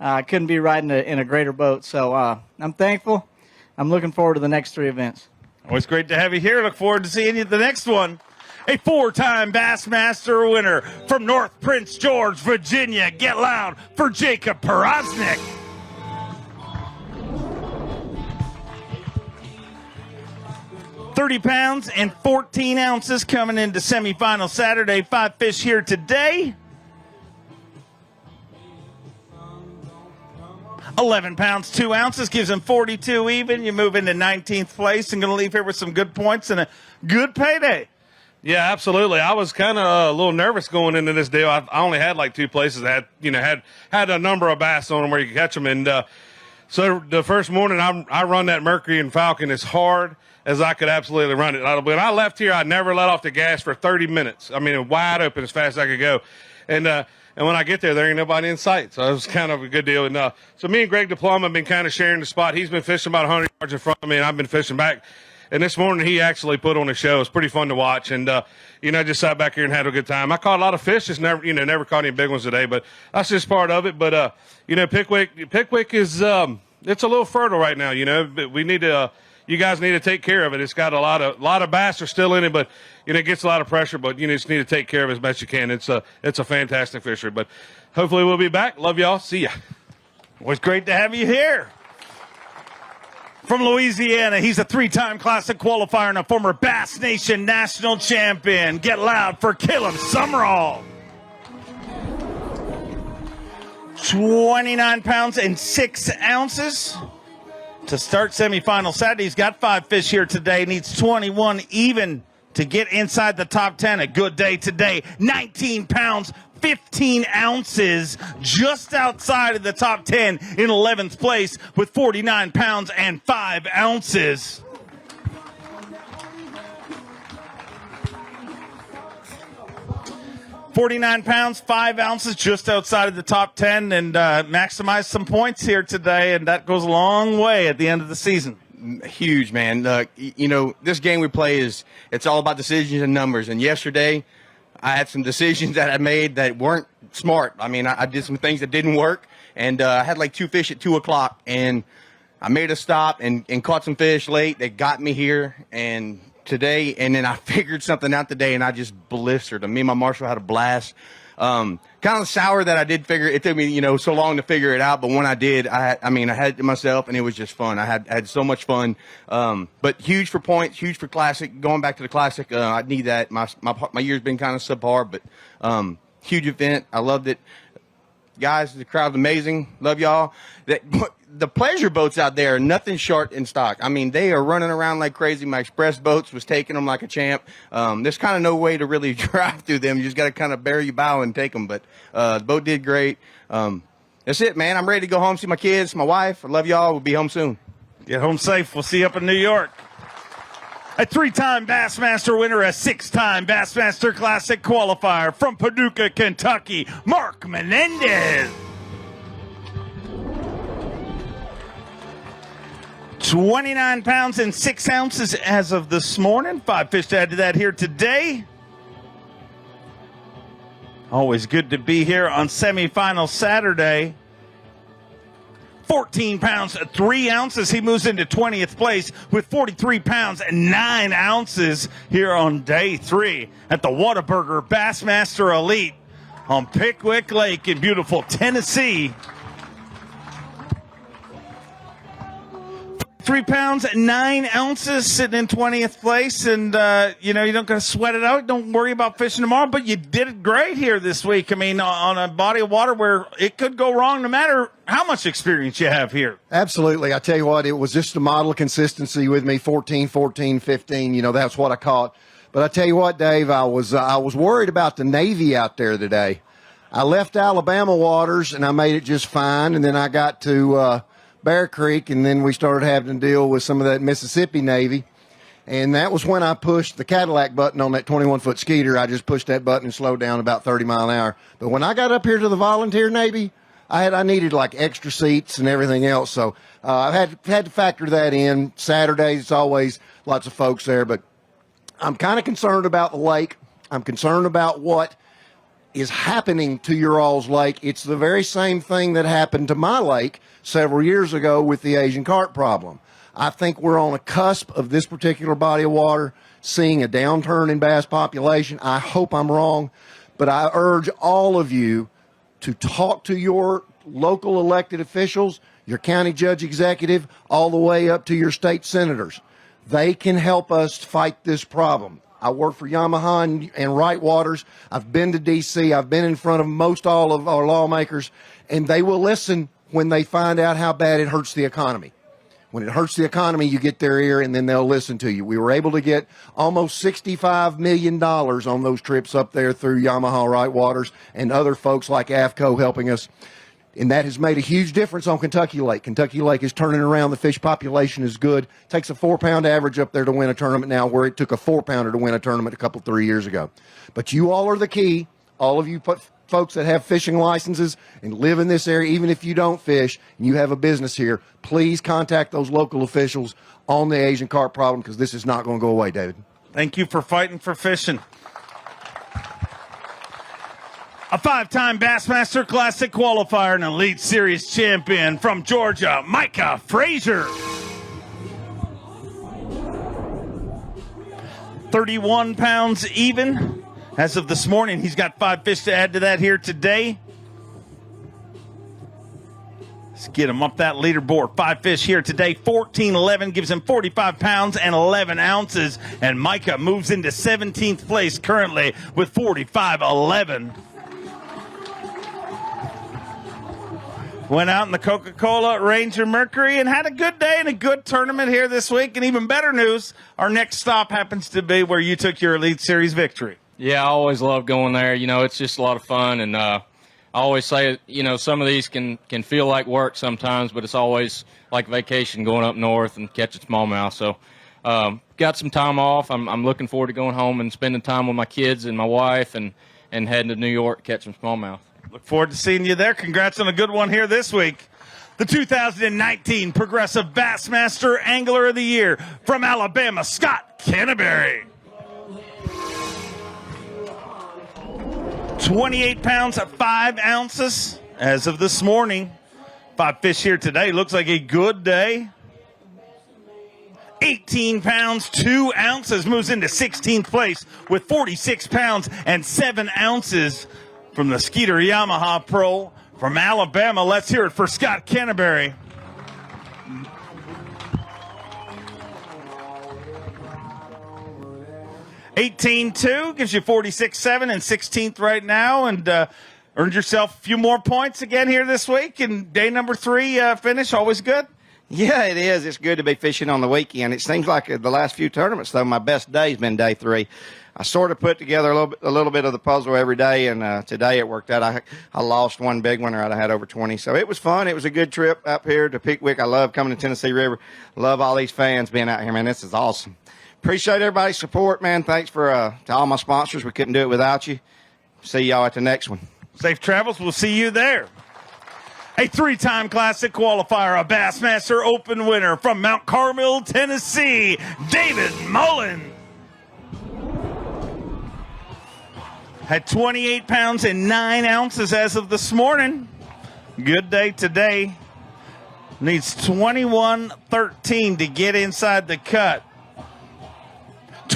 couldn't be riding in a greater boat. So I'm thankful. I'm looking forward to the next 3 events. Always great to have you here. Look forward to seeing you at the next one. A 4-time Bassmaster winner from North Prince George, Virginia. Get loud for Jacob Peraznik. £30 and 14 ounces coming into semifinal Saturday. 5 fish here today. 11 pounds, 2 ounces gives him 42 even. You move into 19th place and going to leave here with some good points and a good payday. Yeah, absolutely. I was kind of a little nervous going into this deal. I only had like 2 places that had a number of bass on them where you could catch them. And so the first morning I run that Mercury and Falcon as hard as I could absolutely run it. When I left here, I never let off the gas for 30 minutes. I mean, wide open as fast as I could go. And when I get there ain't nobody in sight. So it was kind of a good deal. And so me and Greg DePlum have been kind of sharing the spot. He's been fishing about 100 yards in front of me, and I've been fishing back. And this morning he actually put on a show. It was pretty fun to watch. And, just sat back here and had a good time. I caught a lot of fish. Just never caught any big ones today, but that's just part of it. But, Pickwick is, it's a little fertile right now, but we need to, you guys need to take care of it. It's got a lot of bass are still in it, but it gets a lot of pressure. But you just need to take care of it as best you can. It's a fantastic fishery. But hopefully we'll be back. Love y'all. See ya. Always great to have you here. From Louisiana, he's a 3-time Classic qualifier and a former Bass Nation national champion. Get loud for Kilim Summers. 29 pounds and 6 ounces. To start semifinal Saturday, he's got 5 fish here today. Needs 21 even to get inside the top 10. A good day today. 19 pounds, 15 ounces, just outside of the top 10 in 11th place with 49 pounds and 5 ounces. £49, 5 ounces, just outside of the top 10, and maximize some points here today, and that goes a long way at the end of the season. Huge, man. This game we play it's all about decisions and numbers. And yesterday, I had some decisions that I made that weren't smart. I mean, I did some things that didn't work, and I had like 2 fish at 2 o'clock, and I made a stop and caught some fish late. They got me here, and today, and then I figured something out today, and I just blistered them. Me and my marshal had a blast. Kind of sour that I did figure it took me, so long to figure it out. But when I did, I had it myself, and it was just fun. I had so much fun. But huge for points, huge for Classic. Going back to the Classic, I need that. My year's been kind of subpar, but huge event. I loved it. Guys, the crowd's amazing. Love y'all. The pleasure boats out there are nothing short in stock. I mean, they are running around like crazy. My express boats was taking them like a champ. There's kind of no way to really drive through them. You just got to kind of bury your bow and take them. But the boat did great. That's it, man. I'm ready to go home, see my kids, my wife. I love y'all. We'll be home soon. Get home safe. We'll see you up in New York. A 3-time Bassmaster winner, a 6-time Bassmaster Classic qualifier from Paducah, Kentucky, Mark Menendez. 29 pounds and 6 ounces as of this morning. 5 fish to add to that here today. Always good to be here on semifinal Saturday. 14 pounds, 3 ounces. He moves into 20th place with 43 pounds and 9 ounces here on day 3 at the Whataburger Bassmaster Elite on Pickwick Lake in beautiful Tennessee. 3 pounds, 9 ounces, sitting in 20th place. And, you don't got to sweat it out. Don't worry about fishing tomorrow. But you did it great here this week. I mean, on a body of water where it could go wrong no matter how much experience you have here. Absolutely. I tell you what, it was just a model of consistency with me, 14, 14, 15. That's what I caught. But I tell you what, Dave, I was worried about the Navy out there today. I left Alabama waters, and I made it just fine. And then I got to Bear Creek, and then we started having to deal with some of that Mississippi Navy. And that was when I pushed the Cadillac button on that 21-foot Skeeter. I just pushed that button and slowed down about 30 mile an hour. But when I got up here to the volunteer Navy, I needed like extra seats and everything else. So I had to factor that in. Saturdays, it's always lots of folks there. But I'm kind of concerned about the lake. I'm concerned about what is happening to your all's lake. It's the very same thing that happened to my lake several years ago with the Asian carp problem. I think we're on a cusp of this particular body of water seeing a downturn in bass population. I hope I'm wrong, but I urge all of you to talk to your local elected officials, your county judge executive, all the way up to your state senators. They can help us fight this problem. I work for Yamaha and Wright Waters. I've been to D.C. I've been in front of most all of our lawmakers, and they will listen when they find out how bad it hurts the economy. When it hurts the economy, you get their ear, and then they'll listen to you. We were able to get almost $65 million on those trips up there through Yamaha Wright Waters and other folks like AFCO helping us. And that has made a huge difference on Kentucky Lake. Kentucky Lake is turning around. The fish population is good. It takes a 4-pound average up there to win a tournament now, where it took a 4-pounder to win a tournament a 3 years ago. But you all are the key. All of you folks that have fishing licenses and live in this area, even if you don't fish and you have a business here, please contact those local officials on the Asian carp problem, because this is not going to go away, David. Thank you for fighting for fishing. A 5-time Bassmaster Classic qualifier and Elite Series champion from Georgia, Micah Fraser. 31 pounds even. As of this morning, he's got 5 fish to add to that here today. Let's get him up that leaderboard. 5 fish here today. 14-11 gives him 45 pounds and 11 ounces. And Micah moves into 17th place currently with 45-11. Went out in the Coca-Cola Ranger Mercury and had a good day and a good tournament here this week. And even better news, our next stop happens to be where you took your Elite Series victory. Yeah, I always love going there. It's just a lot of fun. And I always say, some of these can feel like work sometimes, but it's always like vacation going up north and catching smallmouth. So got some time off. I'm looking forward to going home and spending time with my kids and my wife and heading to New York, catching smallmouth. Look forward to seeing you there. Congrats on a good one here this week. The 2019 Progressive Bassmaster Angler of the Year from Alabama, Scott Canterbury. 28 pounds, 5 ounces as of this morning. 5 fish here today. Looks like a good day. 18 pounds, 2 ounces. Moves into 16th place with 46 pounds and 7 ounces. From the Skeeter Yamaha Pro from Alabama, let's hear it for Scott Canterbury. $18.2 gives you 46.7 and 16th right now, and earned yourself a few more points again here this week. And day number 3 finish, always good. Yeah, it is. It's good to be fishing on the weekend. It seems like the last few tournaments, though, my best day's been day 3. I sort of put together a little bit of the puzzle every day, and today it worked out. I lost one big one, or I had over 20. So it was fun. It was a good trip up here to Pickwick. I love coming to Tennessee River. Love all these fans being out here, man. This is awesome. Appreciate everybody's support, man. Thanks to all my sponsors. We couldn't do it without you. See y'all at the next one. Safe travels. We'll see you there. A 3-time Classic qualifier, a Bassmaster Open winner from Mount Carmel, Tennessee, David Mullins. Had 28 pounds and 9 ounces as of this morning. Good day today. Needs 21-13 to get inside the cut.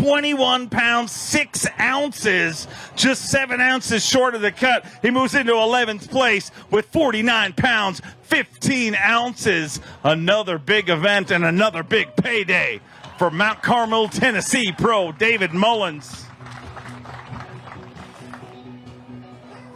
21 pounds, 6 ounces, just 7 ounces short of the cut. He moves into 11th place with 49 pounds, 15 ounces. Another big event and another big payday for Mount Carmel, Tennessee pro David Mullins.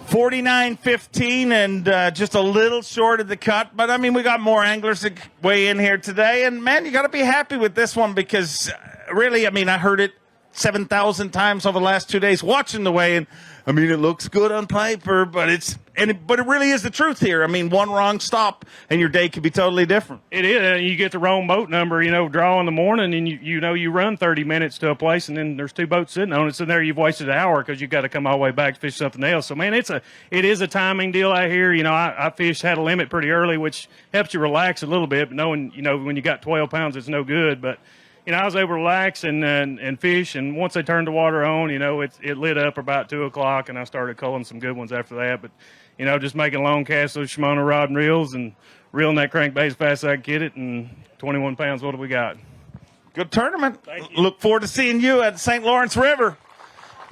49.15 and just a little short of the cut. But, I mean, we got more anglers that weigh in here today. And, man, you got to be happy with this one because, really, I mean, I heard it 7,000 times over the last 2 days watching the weigh-in. I mean, it looks good on paper, but it really is the truth here. I mean, one wrong stop and your day could be totally different. It is. You get the wrong boat number, draw in the morning, and you run 30 minutes to a place, and then there's 2 boats sitting on it. So there you've wasted an hour because you've got to come all the way back to fish something else. So, man, it is a timing deal out here. I fished, had a limit pretty early, which helps you relax a little bit. But knowing, when you got 12 pounds, it's no good. But I was able to relax and fish, and once they turned the water on, it lit up about 2 o'clock, and I started culling some good ones after that. But, just making long casts, those Shimano rod and reels, and reeling that crankbait as fast as I could get it, and 21 pounds, what do we got? Good tournament. Look forward to seeing you at St. Lawrence River.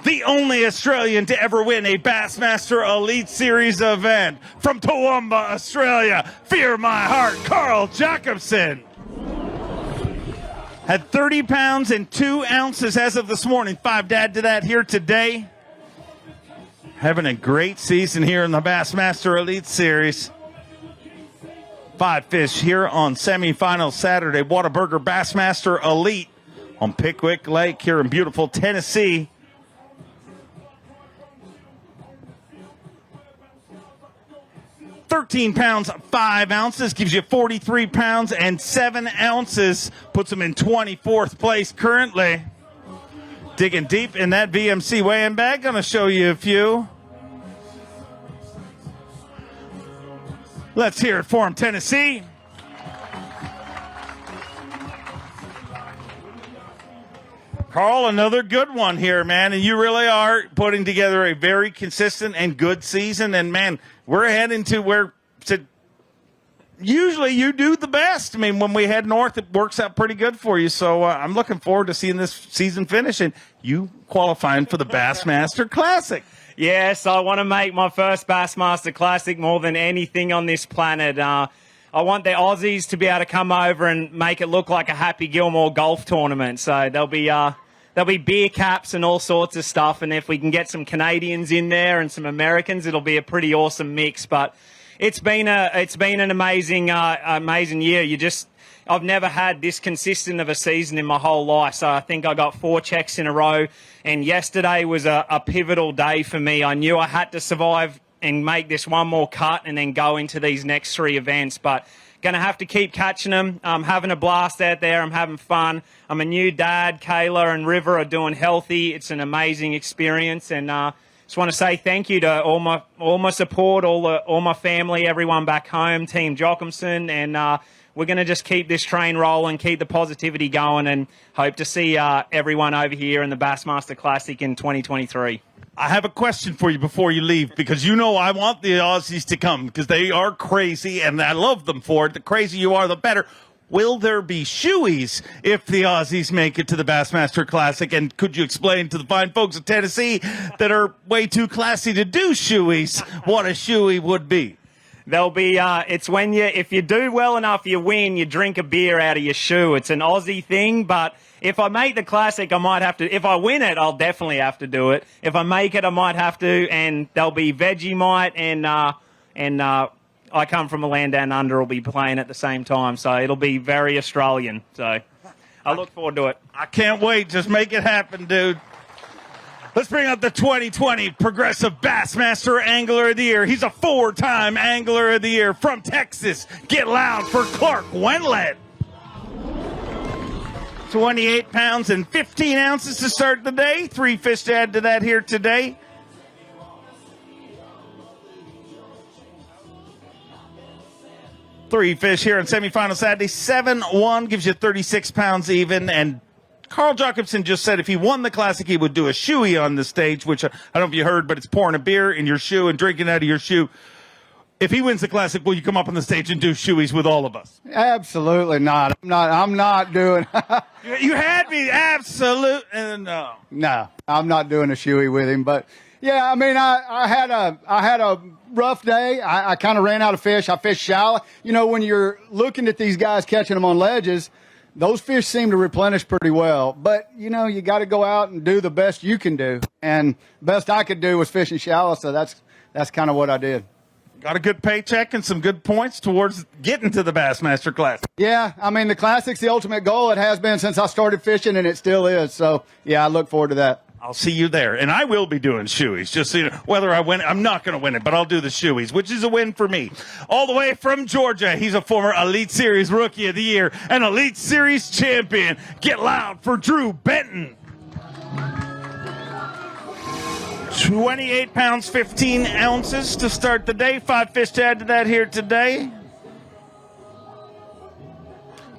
The only Australian to ever win a Bassmaster Elite Series event. From Toowoomba, Australia, Fear My Heart, Carl Jacobson. Had 30 pounds and 2 ounces as of this morning. 5 dad to that here today. Having a great season here in the Bassmaster Elite Series. 5 fish here on semifinal Saturday. Whataburger Bassmaster Elite on Pickwick Lake here in beautiful Tennessee. £13 pounds, 5 ounces, gives you 43 pounds and 7 ounces, puts him in 24th place currently. Digging deep in that VMC weighing bag, gonna show you a few. Let's hear it for him, Tennessee. Carl, another good one here, man, and you really are putting together a very consistent and good season, and, man, we're heading to where usually you do the best. I mean, when we head north, it works out pretty good for you, so I'm looking forward to seeing this season finish, and you qualifying for the Bassmaster Classic. Yes, I want to make my first Bassmaster Classic more than anything on this planet. I want the Aussies to be able to come over and make it look like a Happy Gilmore golf tournament. So there'll be beer caps and all sorts of stuff. And if we can get some Canadians in there and some Americans, it'll be a pretty awesome mix. But it's been an amazing year. I've never had this consistent of a season in my whole life. So I think I got 4 checks in a row. And yesterday was a pivotal day for me. I knew I had to survive and make this one more cut and then go into these next 3 events. But going to have to keep catching them. I'm having a blast out there. I'm having fun. I'm a new dad. Kayla and River are doing healthy. It's an amazing experience. And just want to say thank you to all my support, all my family, everyone back home, Team Jacobson, and we're going to just keep this train rolling, keep the positivity going, and hope to see everyone over here in the Bassmaster Classic in 2023. I have a question for you before you leave, because I want the Aussies to come because they are crazy, and I love them for it. The crazier you are, the better. Will there be shoeys if the Aussies make it to the Bassmaster Classic? And could you explain to the fine folks of Tennessee that are way too classy to do shoeys what a shoey would be? There'll be, it's when if you do well enough, you win, you drink a beer out of your shoe. It's an Aussie thing, but if I make the Classic, I might have to, if I win it, I'll definitely have to do it. If I make it, I might have to, and there'll be Vegemite and I come from a land down under will be playing at the same time, so it'll be very Australian. So I look forward to it. I can't wait. Just make it happen, dude. Let's bring up the 2020 Progressive Bassmaster Angler of the Year. He's a 4-time Angler of the Year from Texas. Get loud for Clark Wendlandt. 28 pounds and 15 ounces to start the day. 3 fish to add to that here today. Three fish here on semifinal Saturday. 7-1 gives you 36 pounds even, and Carl Jacobson just said if he won the Classic, he would do a shoey on the stage, which I don't know if you heard, but it's pouring a beer in your shoe and drinking out of your shoe. If he wins the Classic, will you come up on the stage and do shoeies with all of us? Absolutely not. I'm not doing. You had me absolute. No. No, I'm not doing a shoey with him. But yeah, I mean, I had a rough day. I kind of ran out of fish. I fished shallow. You know, when you're looking at these guys catching them on ledges, those fish seem to replenish pretty well. But you know, you got to go out and do the best you can do. And the best I could do was fishing shallow. So that's kind of what I did. Got a good paycheck and some good points towards getting to the Bassmaster Classic. Yeah, I mean, the Classic's the ultimate goal. It has been since I started fishing, and it still is. So, yeah, I look forward to that. I'll see you there. And I will be doing shoeies, just so you know. Whether I win, I'm not going to win it, but I'll do the shoeies, which is a win for me. All the way from Georgia, he's a former Elite Series Rookie of the Year and Elite Series champion. Get loud for Drew Benton. 28 pounds, 15 ounces to start the day. 5 fish to add to that here today.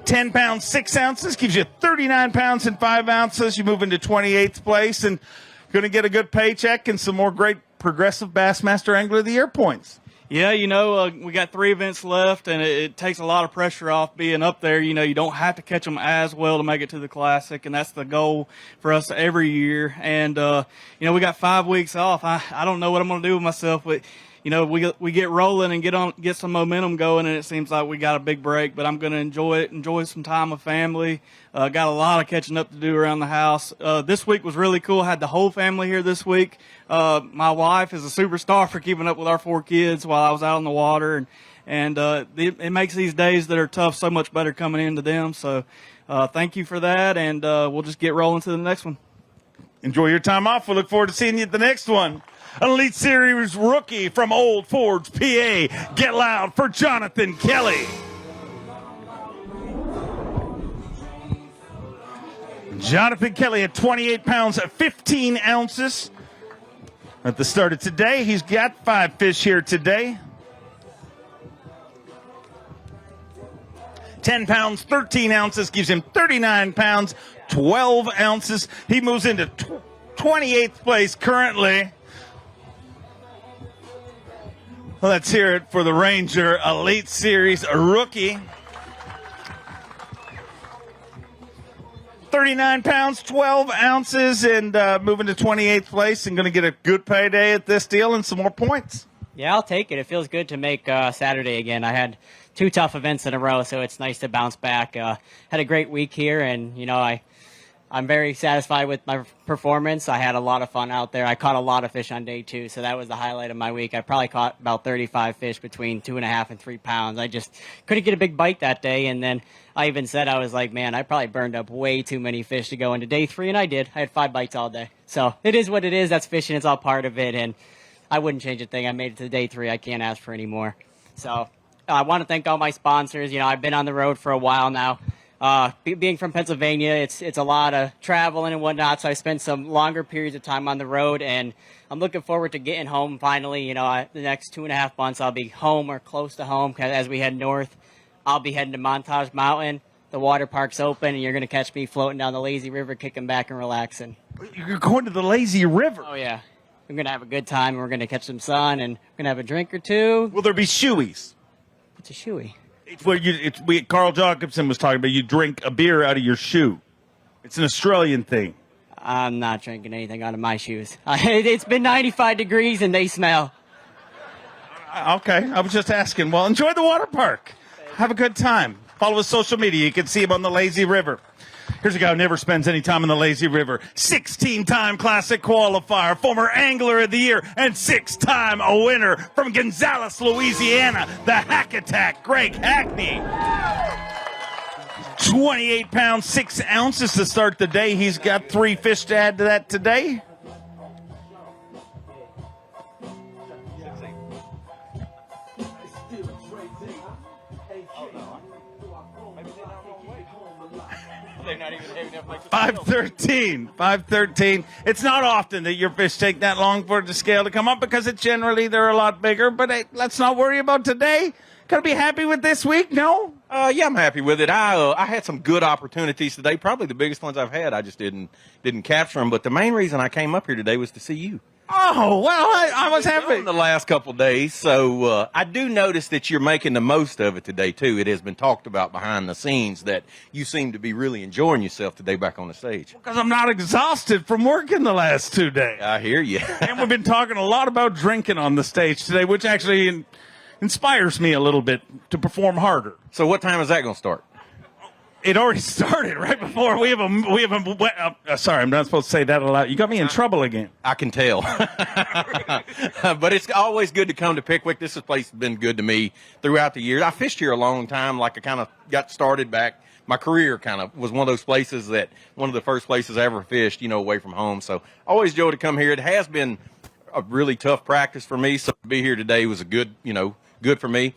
10 pounds, 6 ounces gives you 39 pounds and 5 ounces. You move into 28th place and going to get a good paycheck and some more great Progressive Bassmaster Angler of the Year points. Yeah, you know, we got 3 events left, and it takes a lot of pressure off being up there. You know, you don't have to catch them as well to make it to the Classic, and that's the goal for us every year. And, you know, we got 5 weeks off. I don't know what I'm going to do with myself, but, you know, we get rolling and get some momentum going, and it seems like we got a big break. But I'm going to enjoy some time with family. Got a lot of catching up to do around the house. This week was really cool. I had the whole family here this week. My wife is a superstar for keeping up with our 4 kids while I was out on the water, and it makes these days that are tough so much better coming into them. So thank you for that, and we'll just get rolling to the next one. Enjoy your time off. We'll look forward to seeing you at the next one. An Elite Series rookie from Old Forge, PA. Get loud for Jonathan Kelly. Jonathan Kelly at 28 pounds, 15 ounces. At the start of today, he's got 5 fish here today. 10 pounds, 13 ounces gives him 39 pounds, 12 ounces. He moves into 28th place currently. Well, let's hear it for the Ranger Elite Series rookie. 39 pounds, 12 ounces, and moving to 28th place and going to get a good payday at this deal and some more points. Yeah, I'll take it. It feels good to make Saturday again. I had 2 tough events in a row, so it's nice to bounce back. Had a great week here, and, you know, I'm very satisfied with my performance. I had a lot of fun out there. I caught a lot of fish on day 2, so that was the highlight of my week. I probably caught about 35 fish between 2.5 and 3 pounds. I just couldn't get a big bite that day, and then I even said, I was like, man, I probably burned up way too many fish to go into day 3, and I did. I had 5 bites all day. So it is what it is. That's fishing. It's all part of it, and I wouldn't change a thing. I made it to day 3. I can't ask for any more. So I want to thank all my sponsors. You know, I've been on the road for a while now. Being from Pennsylvania, it's a lot of traveling and whatnot, so I spent some longer periods of time on the road, and I'm looking forward to getting home finally. You know, the next 2.5 months I'll be home or close to home, 'cause as we head north, I'll be heading to Montage Mountain. The water park's open, and you're going to catch me floating down the lazy river, kicking back and relaxing. You're going to the lazy river? Oh, yeah. We're going to have a good time, and we're going to catch some sun, and we're going to have a drink or 2. Will there be shoeies? What's a shoey? It's where Carl Jacobson was talking about. You drink a beer out of your shoe. It's an Australian thing. I'm not drinking anything out of my shoes. It's been 95 degrees and they smell. Okay, I was just asking. Well, enjoy the water park. Have a good time. Follow his social media. You can see him on the lazy river. Here's a guy who never spends any time in the lazy river. 16-time Classic qualifier, former Angler of the Year, and 6-time a winner from Gonzales, Louisiana, the Hack Attack, Greg Hackney. 28 pounds, 6 ounces to start the day. He's got 3 fish to add to that today. Not even heavy enough to make the 513. It's not often that your fish take that long for the scale to come up because they're a lot bigger. But hey, let's not worry about today. Gotta be happy with this week, no? Yeah, I'm happy with it. I had some good opportunities today, probably the biggest ones I've had. I just didn't capture them. But the main reason I came up here today was to see you. Oh, well, I was happy. The last couple of days, so I do notice that you're making the most of it today, too. It has been talked about behind the scenes that you seem to be really enjoying yourself today back on the stage. Because I'm not exhausted from working the last 2 days. I hear you. And we've been talking a lot about drinking on the stage today, which actually inspires me a little bit to perform harder. So what time is that going to start? It already started right before. Sorry, I'm not supposed to say that aloud. You got me in trouble again. I can tell. But it's always good to come to Pickwick. This place has been good to me throughout the years. I fished here a long time. Like I kind of got started back. My career kind of was one of those places that one of the first places I ever fished, away from home. So I always enjoy to come here. It has been a really tough practice for me. So to be here today was good for me.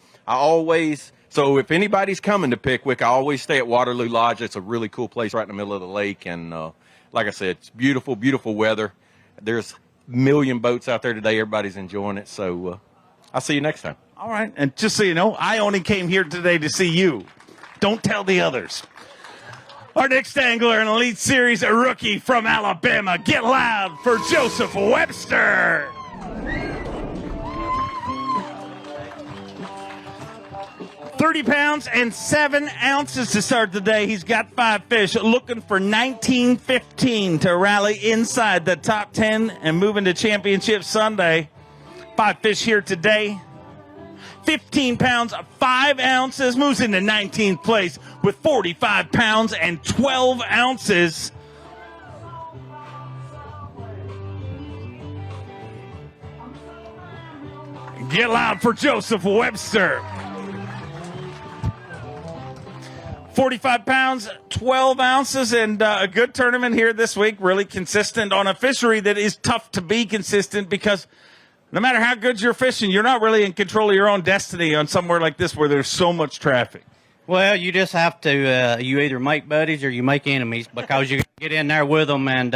So if anybody's coming to Pickwick, I always stay at Waterloo Lodge. It's a really cool place right in the middle of the lake. And like I said, it's beautiful, beautiful weather. There's a million boats out there today. Everybody's enjoying it. So I'll see you next time. All right. And just so you know, I only came here today to see you. Don't tell the others. Our next angler in Elite Series, a rookie from Alabama. Get loud for Joseph Webster. $30 pounds and 7 ounces to start the day. He's got 5 fish, looking for 19-15 to rally inside the top 10 and move into Championship Sunday. 5 fish here today. 15 pounds, 5 ounces, moves into 19th place with 45 pounds and 12 ounces. Get loud for Joseph Webster. 45 pounds, 12 ounces, and a good tournament here this week. Really consistent on a fishery that is tough to be consistent because no matter how good you're fishing, you're not really in control of your own destiny on somewhere like this where there's so much traffic. Well, you just have to, you either make buddies or you make enemies because you get in there with them. And,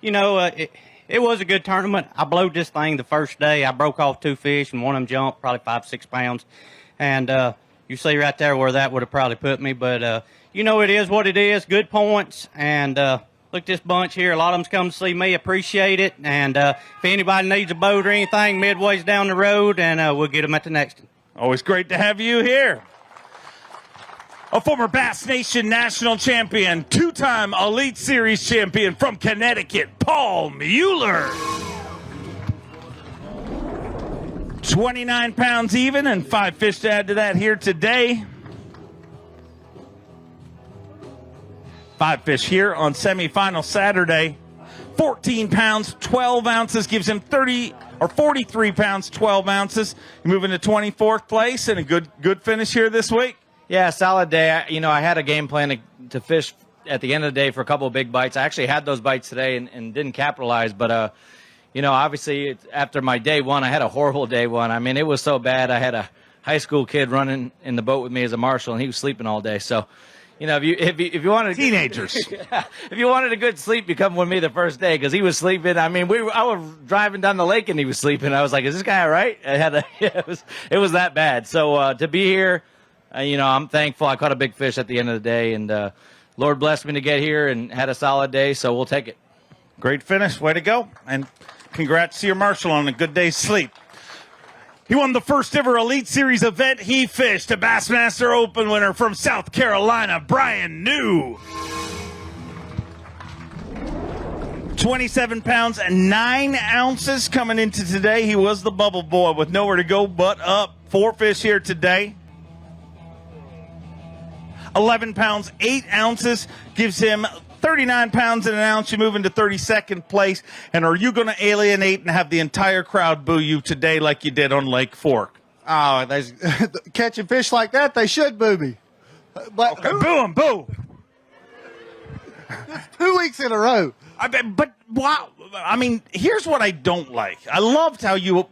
it was a good tournament. I blowed this thing the first day. I broke off 2 fish and one of them jumped probably 5-6 pounds. And, you see right there where that would have probably put me. But, it is what it is. Good points. And look at this bunch here. A lot of them's come to see me. Appreciate it. And if anybody needs a boat or anything, Midway's down the road, and we'll get them at the next one. Always great to have you here. A former Bass Nation national champion, 2-time Elite Series champion from Connecticut, Paul Mueller. 29 pounds even and 5 fish to add to that here today. 5 fish here on semifinal Saturday. 14 pounds, 12 ounces gives him 43 pounds, 12 ounces. You move into 24th place and a good finish here this week. Yeah, solid day. I had a game plan to fish at the end of the day for a couple of big bites. I actually had those bites today and didn't capitalize, but obviously after my day one, I had a horrible day one. I mean, it was so bad. I had a high school kid running in the boat with me as a marshal, and he was sleeping all day. So, if you wanted teenagers, if you wanted a good sleep, you come with me the first day because he was sleeping. I mean, I was driving down the lake and he was sleeping. I was like, "Is this guy all right?" It was that bad. So to be here, I'm thankful. I caught a big fish at the end of the day, and Lord blessed me to get here and had a solid day. So we'll take it. Great finish, way to go, and congrats to your marshal on a good day's sleep. He won the first ever Elite Series event he fished, a Bassmaster Open winner from South Carolina, Brian New. 27 pounds and 9 ounces coming into today. He was the bubble boy with nowhere to go but up. 4 fish here today. 11 pounds, 8 ounces gives him 39 pounds and an ounce. You move into 32nd place. And are you going to alienate and have the entire crowd boo you today like you did on Lake Fork? Oh, catching fish like that, they should boo me. But okay, boo them, boo. 2 weeks in a row. But wow, I mean, here's what I don't like. I loved how you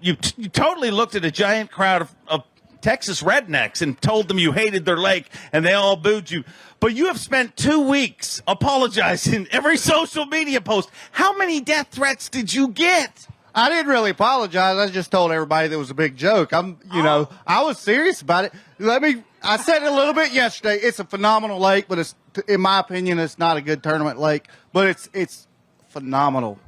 totally looked at a giant crowd of Texas rednecks and told them you hated their lake, and they all booed you. But you have spent 2 weeks apologizing every social media post. How many death threats did you get? I didn't really apologize. I just told everybody that was a big joke. I was serious about it. I said it a little bit yesterday. It's a phenomenal lake, but in my opinion, it's not a good tournament lake. But it's phenomenal.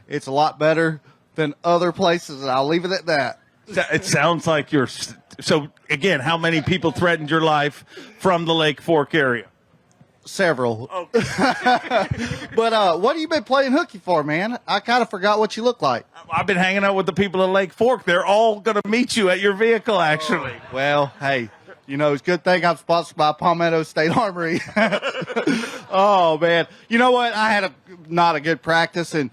It's a lot better than other places, and I'll leave it at that. It sounds like you're. So, again, how many people threatened your life from the Lake Fork area? Several. But what have you been playing hooky for, man? I kind of forgot what you look like. I've been hanging out with the people at Lake Fork. They're all going to meet you at your vehicle, actually. Well, hey, you know, it's a good thing I'm sponsored by Palmetto State Armory. Oh, man. You know what? I had not a good practice. And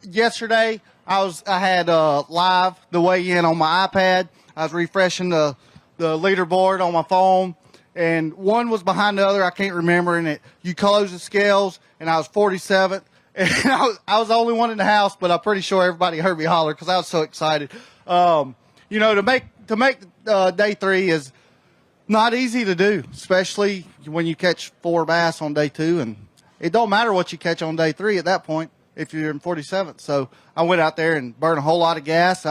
yesterday, I had live the weigh-in on my iPad. I was refreshing the leaderboard on my phone. And one was behind the other. I can't remember. And you closed the scales, and I was 47th. And I was the only one in the house, but I'm pretty sure everybody heard me holler because I was so excited. You know, to make day 3 is not easy to do, especially when you catch 4 bass on day 2. And it don't matter what you catch on day 3 at that point if you're in 47th. So I went out there and burned a whole lot of gas.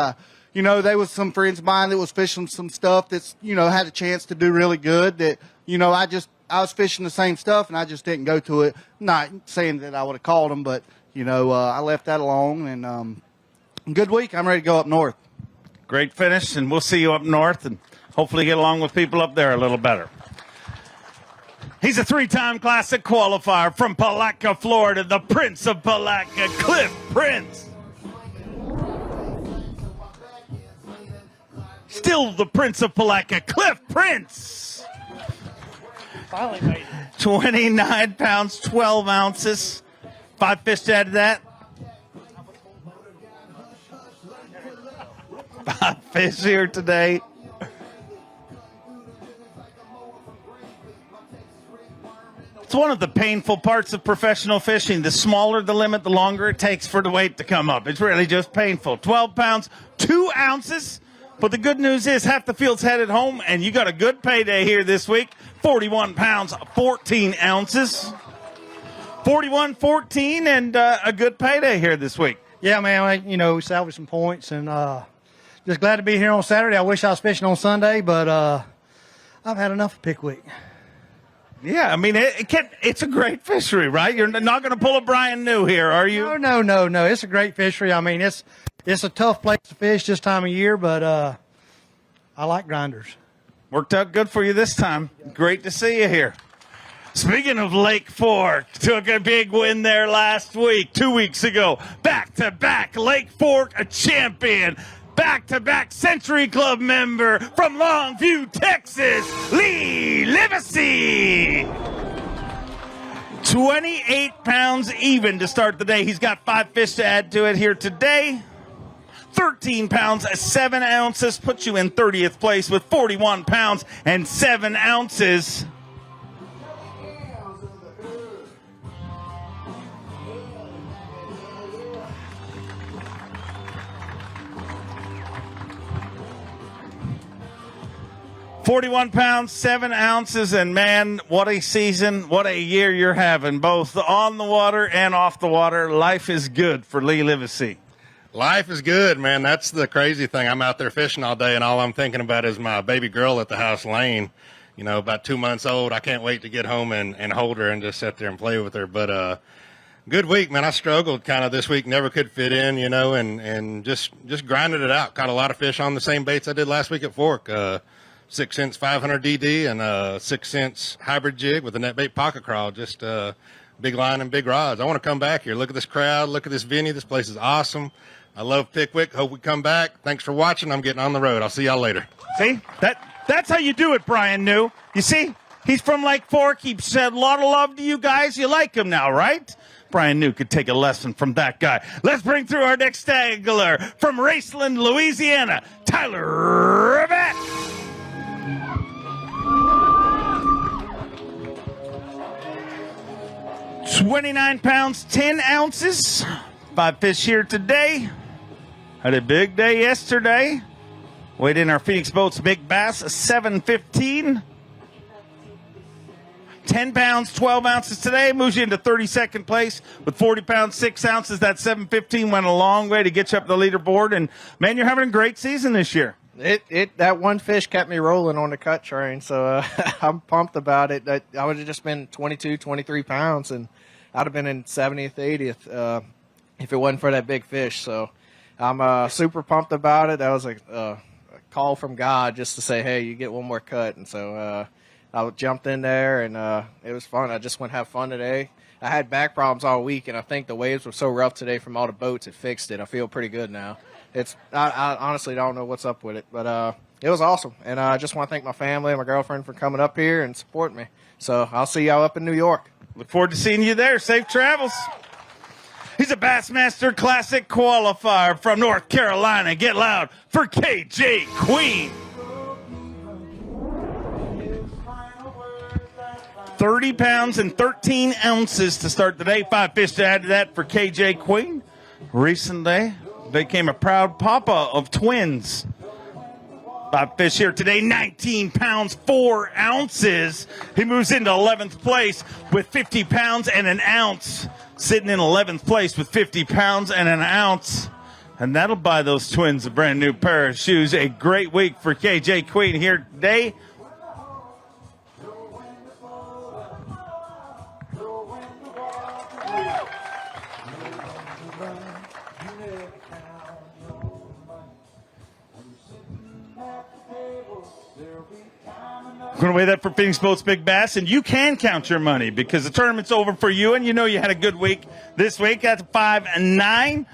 You know, there was some friends of mine that was fishing some stuff that's, you know, had a chance to do really good that, you know, I was fishing the same stuff and I just didn't go to it. Not saying that I would have called them, but, you know, I left that alone. And good week. I'm ready to go up north. Great finish, and we'll see you up north and hopefully get along with people up there a little better. He's a 3-time Classic qualifier from Palatka, Florida, the Prince of Palatka, Cliff Prince. Still the Prince of Palatka, Cliff Prince. Finally made it. 29 pounds, 12 ounces. 5 fish to add to that. 5 fish here today. It's one of the painful parts of professional fishing. The smaller the limit, the longer it takes for the weight to come up. It's really just painful. 12 pounds, 2 ounces. But the good news is half the field's headed home, and you got a good payday here this week. 41 pounds, 14 ounces. 41-14, and a good payday here this week. Yeah, man, you know, we salvaged some points, and just glad to be here on Saturday. I wish I was fishing on Sunday, but I've had enough of Pickwick. Yeah, I mean, it's a great fishery, right? You're not going to pull a Brian New here, are you? No. It's a great fishery. I mean, it's a tough place to fish this time of year, but I like grinders. Worked out good for you this time. Great to see you here. Speaking of Lake Fork, took a big win there last week, 2 weeks ago. Back-to-back Lake Fork, a champion. Back-to-back Century Club member from Longview, Texas, Lee Hughes. 28 pounds even to start the day. He's got 5 fish to add to it here today. 13 pounds, 7 ounces, puts you in 30th place with 41 pounds and 7 ounces. £41 pounds, 7 ounces, and man, what a season, what a year you're having, both on the water and off the water. Life is good for Lee Hughes. Life is good, man. That's the crazy thing. I'm out there fishing all day, and all I'm thinking about is my baby girl at the house, Lane. You know, about 2 months old. I can't wait to get home and hold her and just sit there and play with her. But good week, man. I struggled kind of this week, never could fit in, you know, and just grinded it out. Caught a lot of fish on the same baits I did last week at Fork. 6 cents 500 DD and a 6 cents hybrid jig with a net bait pocket crawl. Just big line and big rods. I want to come back here. Look at this crowd. Look at this venue. This place is awesome. I love Pickwick. Hope we come back. Thanks for watching. I'm getting on the road. I'll see y'all later. See? That's how you do it, Brian New. You see? He's from Lake Fork. He said a lot of love to you guys. You like him now, right? Brian New could take a lesson from that guy. Let's bring through our next angler from Raceland, Louisiana, Tyler Rabbit. 29 pounds, 10 ounces. 5 fish here today. Had a big day yesterday. Weighed in our Phoenix Boats Big Bass, 715. 10 pounds, 12 ounces today. Moves you into 32nd place with 40 pounds, 6 ounces. That 715 went a long way to get you up the leaderboard. And, man, you're having a great season this year. That one fish kept me rolling on the cut train, so I'm pumped about it. I would have just been 22, 23 pounds, and I'd have been in 70th, 80th if it wasn't for that big fish. So I'm super pumped about it. That was a call from God just to say, hey, you get one more cut. And so I jumped in there, and it was fun. I just went have fun today. I had back problems all week, and I think the waves were so rough today from all the boats, it fixed it. I feel pretty good now. I honestly don't know what's up with it, but it was awesome. And I just want to thank my family and my girlfriend for coming up here and supporting me. So I'll see y'all up in New York. Look forward to seeing you there. Safe travels. He's a Bassmaster Classic qualifier from North Carolina. Get loud for KJ Queen. 30 pounds and 13 ounces to start the day. 5 fish to add to that for KJ Queen. Recently became a proud papa of twins. 5 fish here today, 19 pounds, 4 ounces. He moves into 11th place with 50 pounds and an ounce. Sitting in 11th place with 50 pounds and an ounce. And that'll buy those twins a brand new pair of shoes. A great week for KJ Queen here today. We're going to weigh that for Phoenix Boats Big Bass, and you can count your money because the tournament's over for you, and you know you had a good week this week at 5 and 9.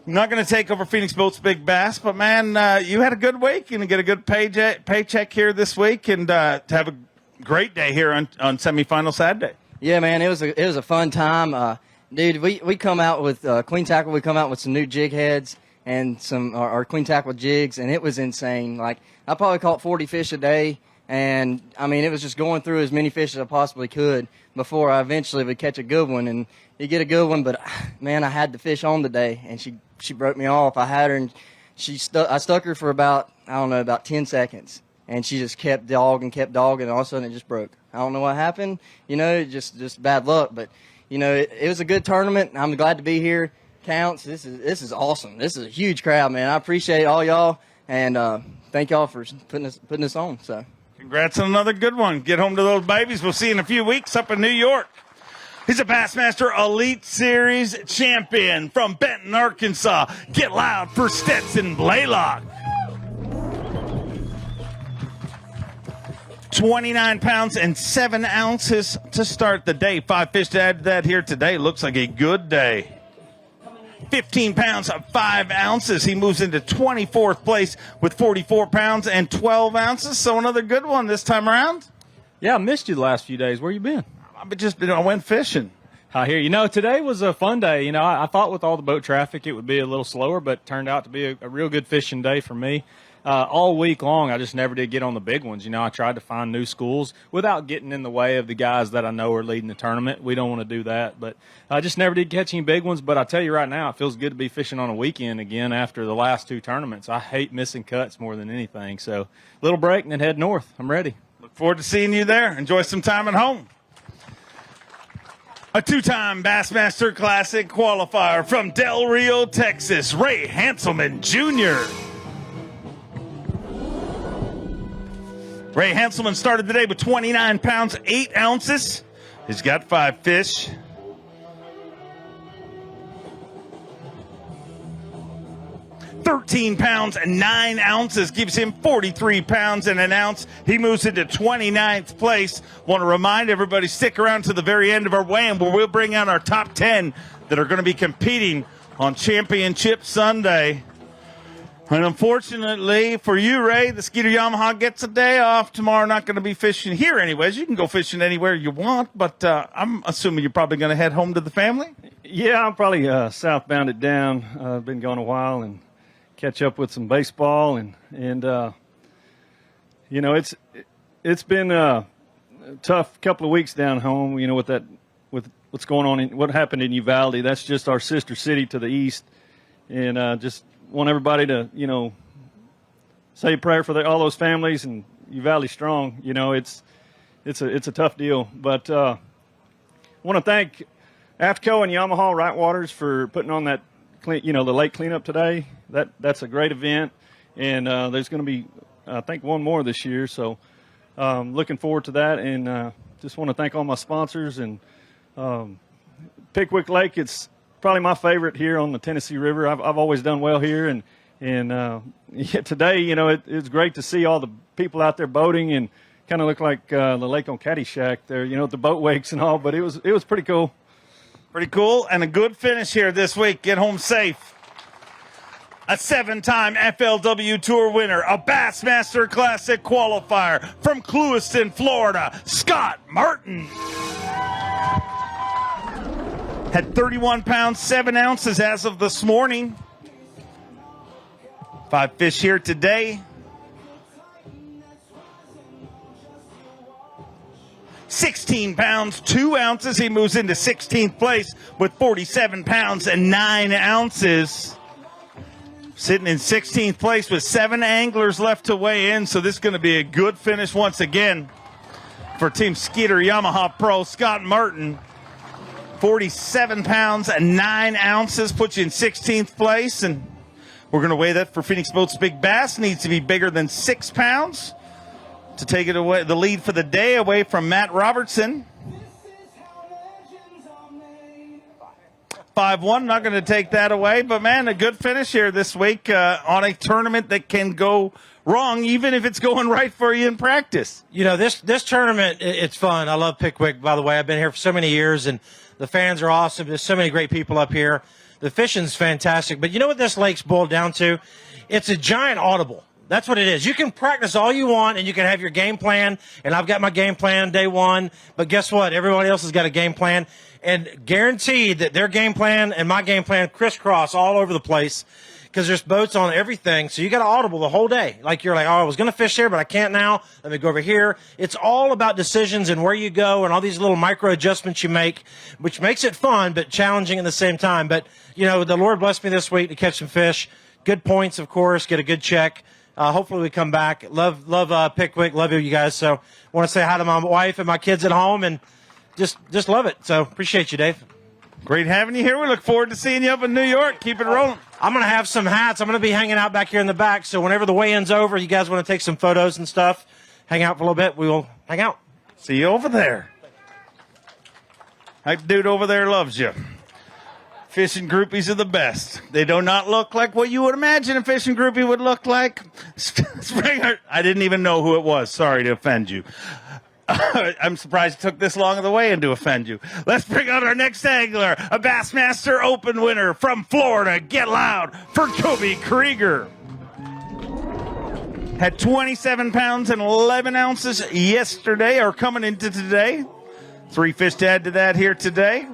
I'm not going to take over Phoenix Boats Big Bass, but, man, you had a good week and get a good paycheck here this week and to have a great day here on semifinal Saturday. Yeah, man, it was a fun time. Dude, we come out with Queen Tackle. We come out with some new jig heads and some our Queen Tackle jigs, and it was insane. Like, I probably caught 40 fish a day. And, I mean, it was just going through as many fish as I possibly could before I eventually would catch a good one. And you get a good one, but, man, I had the fish on today, and she broke me off. I had her, and I stuck her for about 10 seconds. And she just kept dogging, and all of a sudden it just broke. I don't know what happened. You know, just bad luck. But, you know, it was a good tournament. I'm glad to be here. Counce, this is awesome. This is a huge crowd, man. I appreciate all y'all, and thank y'all for putting this on. So. Congrats on another good one. Get home to those babies. We'll see you in a few weeks up in New York. He's a Bassmaster Elite Series champion from Benton, Arkansas. Get loud for Stetson Blaylock. 29 pounds and 7 ounces to start the day. 5 fish to add to that here today. Looks like a good day. 15 pounds, 5 ounces. He moves into 24th place with 44 pounds and 12 ounces. So another good one this time around. Yeah, I missed you the last few days. Where you been? I went fishing. I hear you. know, today was a fun day. You know, I thought with all the boat traffic it would be a little slower, but it turned out to be a real good fishing day for me. All week long, I just never did get on the big ones. You know, I tried to find new schools without getting in the way of the guys that I know are leading the tournament. We don't want to do that, but I just never did catch any big ones. But I tell you right now, it feels good to be fishing on a weekend again after the last 2 tournaments. I hate missing cuts more than anything. So, little break and then head north. I'm ready. Look forward to seeing you there. Enjoy some time at home. A 2-time Bassmaster Classic qualifier from Del Rio, Texas, Ray Hanselman Jr. Ray Hanselman started the day with 29 pounds, 8 ounces. He's got 5 fish. £13 pounds and 9 ounces gives him 43 pounds and an ounce. He moves into 29th place. Want to remind everybody, stick around to the very end of our weigh-in where we'll bring out our top 10 that are going to be competing on Championship Sunday. And unfortunately for you, Ray, the Skeeter Yamaha gets a day off tomorrow. Not going to be fishing here anyways. You can go fishing anywhere you want, but I'm assuming you're probably going to head home to the family? Yeah, I'm probably southbound it down. I've been gone a while and catch up with some baseball and you know, it's been a tough couple of weeks down home, you know, with what's going on what happened in Uvalde. That's just our sister city to the east, and just want everybody to, you know, say a prayer for all those families and Uvalde strong. You know, it's a tough deal, but I want to thank AFTCO and Yamaha Right Waters for putting on that the lake cleanup today. That's a great event, and there's going to be, I think, one more this year. So looking forward to that, and just want to thank all my sponsors and Pickwick Lake. It's probably my favorite here on the Tennessee River. I've always done well here, and yeah, today, you know, it's great to see all the people out there boating and kind of look like the lake on Caddyshack there, you know, the boat wakes and all. But it was pretty cool. Pretty cool, and a good finish here this week. Get home safe. A 7-time FLW Tour winner, a Bassmaster Classic qualifier from Clewiston, Florida, Scott Martin. Had 31 pounds, 7 ounces as of this morning. 5 fish here today. 16 pounds, 2 ounces. He moves into 16th place with 47 pounds and 9 ounces. Sitting in 16th place with 7 anglers left to weigh in, so this is going to be a good finish once again for Team Skeeter Yamaha Pro. Scott Martin, 47 pounds and 9 ounces, puts you in 16th place, and we're going to weigh that for Phoenix Boats Big Bass. Needs to be bigger than 6 pounds to take it away, the lead for the day away from Matt Robertson. 5-1, not going to take that away, but man, a good finish here this week on a tournament that can go wrong, even if it's going right for you in practice. You know, this tournament, it's fun. I love Pickwick, by the way. I've been here for so many years, and the fans are awesome. There's so many great people up here. The fishing's fantastic, but you know what this lake's boiled down to? It's a giant audible. That's what it is. You can practice all you want, and you can have your game plan, and I've got my game plan day one, but guess what? Everybody else has got a game plan, and guaranteed that their game plan and my game plan crisscross all over the place because there's boats on everything, so you got to audible the whole day. Like you're like, oh, I was going to fish there, but I can't now. Let me go over here. It's all about decisions and where you go and all these little micro adjustments you make, which makes it fun but challenging at the same time. But, you know, the Lord blessed me this week to catch some fish. Good points, of course, get a good check. Hopefully we come back. Love Pickwick. Love you guys. So want to say hi to my wife and my kids at home and just love it. So appreciate you, Dave. Great having you here. We look forward to seeing you up in New York. Keep it rolling. I'm going to have some hats. I'm going to be hanging out back here in the back. So whenever the weigh-in's over, you guys want to take some photos and stuff, hang out for a little bit, we will hang out. See you over there. That dude over there loves you. Fishing groupies are the best. They do not look like what you would imagine a fishing groupie would look like. Springer, I didn't even know who it was. Sorry to offend you. I'm surprised it took this long of the way in to offend you. Let's bring out our next angler, a Bassmaster Open winner from Florida. Get loud for Kobe Krieger. Had 27 pounds and 11 ounces yesterday, or coming into today. 3 fish to add to that here today.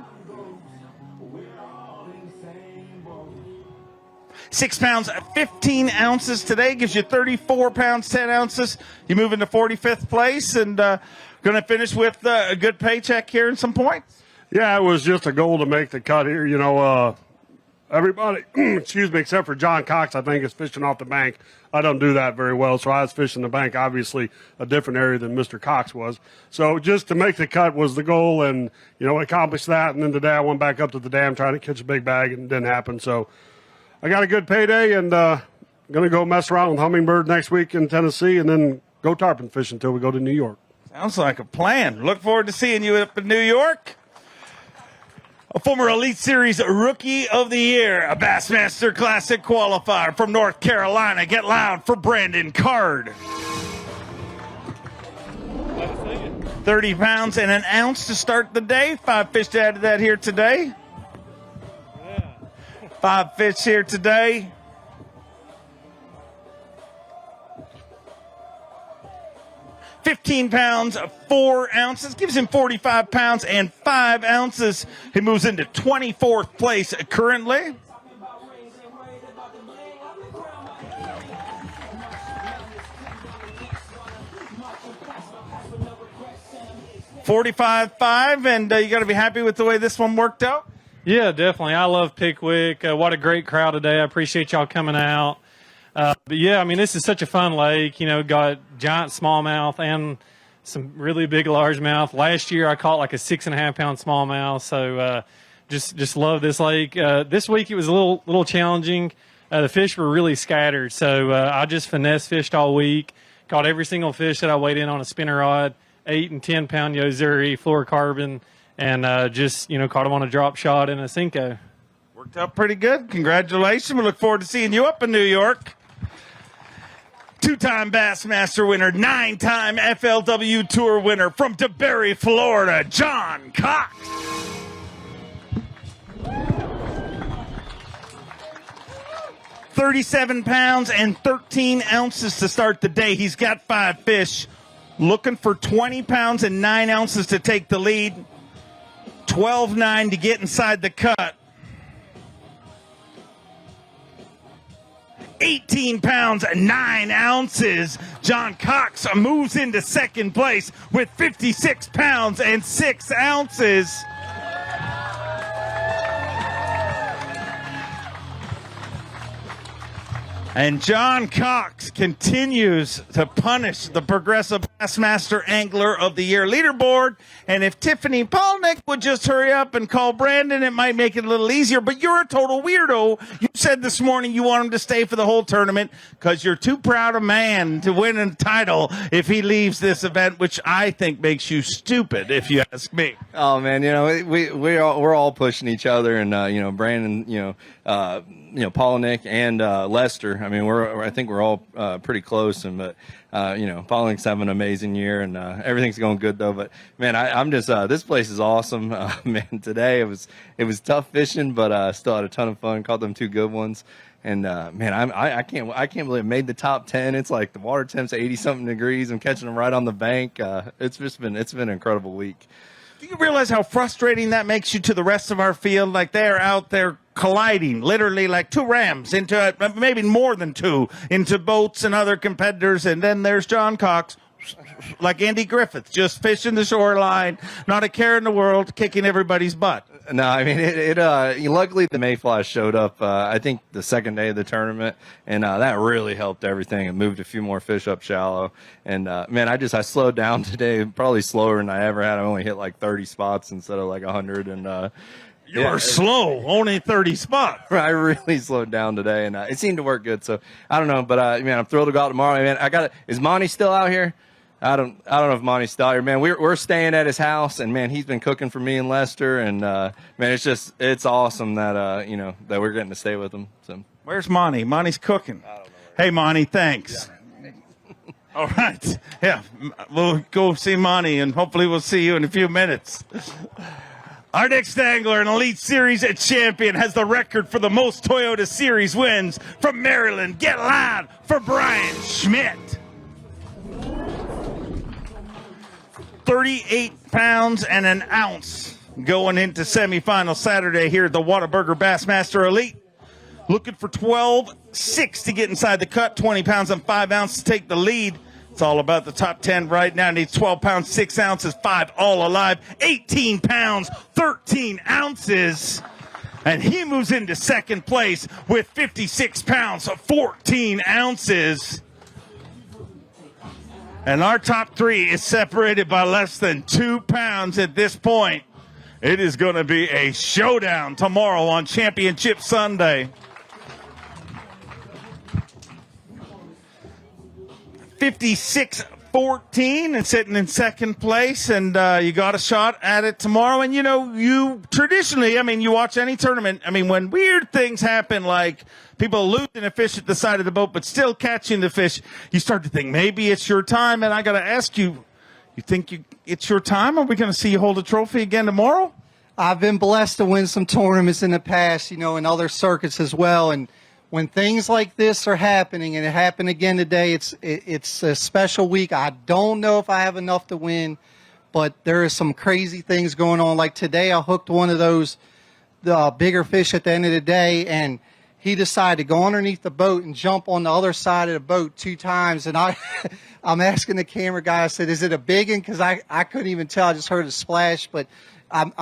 6 pounds, 15 ounces today. Gives you 34 pounds, 10 ounces. You move into 45th place and going to finish with a good paycheck here and some points. Yeah, it was just a goal to make the cut here. You know, everybody, excuse me, except for John Cox, I think, is fishing off the bank. I don't do that very well, so I was fishing the bank, obviously a different area than Mr. Cox was. So just to make the cut was the goal, and, you know, accomplished that. And then today I went back up to the dam trying to catch a big bag, and it didn't happen. So I got a good payday, and going to go mess around with Hummingbird next week in Tennessee and then go tarpon fishing until we go to New York. Sounds like a plan. Look forward to seeing you up in New York. A former Elite Series Rookie of the Year, a Bassmaster Classic qualifier from North Carolina. Get loud for Brandon Card. 30 pounds and an ounce to start the day. 5 fish to add to that here today. 5 fish here today. $15 pounds, 4 ounces. Gives him 45 pounds and 5 ounces. He moves into 24th place currently. $45.5, and you got to be happy with the way this one worked out. Yeah, definitely. I love Pickwick. What a great crowd today. I appreciate y'all coming out. But yeah, I mean, this is such a fun lake. You know, got giant smallmouth and some really big largemouth. Last year I caught like a 6.5 pound smallmouth. So just love this lake. This week it was a little challenging. The fish were really scattered. So I just finesse fished all week. Caught every single fish that I weighed in on a spinner rod, 8 and 10 pound Yozuri, fluorocarbon, and just, you know, caught them on a drop shot and a Cinco. Worked out pretty good. Congratulations. We look forward to seeing you up in New York. 2-time Bassmaster winner, 9-time FLW Tour winner from DeBerry, Florida, John Cox. $37 pounds and 13 ounces to start the day. He's got 5 fish. Looking for 20 pounds and 9 ounces to take the lead. 12.9 to get inside the cut. 18 pounds, 9 ounces. John Cox moves into second place with 56 pounds and 6 ounces. And John Cox continues to punish the Progressive Bassmaster Angler of the Year leaderboard. And if Tiffany Polnick would just hurry up and call Brandon, it might make it a little easier. But you're a total weirdo. You said this morning you want him to stay for the whole tournament because you're too proud a man to win a title if he leaves this event, which I think makes you stupid, if you ask me. Oh man, we're all pushing each other, and Brandon, Polnick and Lester. I mean, I think we're all pretty close, but Polnick's having an amazing year, and everything's going good though. But man, I'm just this place is awesome. Man, today it was tough fishing, but still had a ton of fun. Caught them 2 good ones. And man, I can't believe I made the top 10. It's like the water temp's 80-something degrees. I'm catching them right on the bank. It's been an incredible week. Do you realize how frustrating that makes you to the rest of our field? Like they're out there colliding, literally like 2 rams into maybe more than 2 into boats and other competitors, and then there's John Cox, like Andy Griffith, just fishing the shoreline, not a care in the world, kicking everybody's butt. No, I mean, luckily the mayflies showed up, I think the second day of the tournament, and that really helped everything. It moved a few more fish up shallow. And, man, I slowed down today, probably slower than I ever had. I only hit like 30 spots instead of like 100. And, you are slow, only 30 spots. I really slowed down today, and it seemed to work good. So, I don't know, but, man, I'm thrilled to go out tomorrow. Man, is Monty still out here? I don't know if Monty's still here, man. We're staying at his house, and man, he's been cooking for me and Lester, and man, it's awesome that that we're getting to stay with him. So where's Monty? Monty's cooking. I don't know. Hey, Monty, thanks. Yeah. All right, yeah, we'll go see Monty, and hopefully we'll see you in a few minutes. Our next angler, an Elite Series champion, has the record for the most Toyota Series wins from Maryland. Get loud for Brian Schmidt. 38 pounds and an ounce going into semifinal Saturday here at the Whataburger Bassmaster Elite. Looking for 12.6 to get inside the cut, 20 pounds and 5 ounces to take the lead. It's all about the top 10 right now. Needs 12 pounds, 6 ounces, 5 all alive, 18 pounds, 13 ounces. And he moves into second place with 56 pounds, 14 ounces. And our top 3 is separated by less than 2 pounds at this point. It is going to be a showdown tomorrow on Championship Sunday. 56-14 and sitting in second place, and you got a shot at it tomorrow. And you traditionally, you watch any tournament, when weird things happen, like people losing a fish at the side of the boat but still catching the fish, you start to think maybe it's your time. And I got to ask you, you think it's your time? Are we going to see you hold a trophy again tomorrow? I've been blessed to win some tournaments in the past, in other circuits as well. And when things like this are happening, and it happened again today, it's a special week. I don't know if I have enough to win, but there is some crazy things going on. Like today, I hooked one of those bigger fish at the end of the day, and he decided to go underneath the boat and jump on the other side of the boat 2 times. And I'm asking the camera guy, I said, is it a big one? Because I couldn't even tell. I just heard a splash. But I'm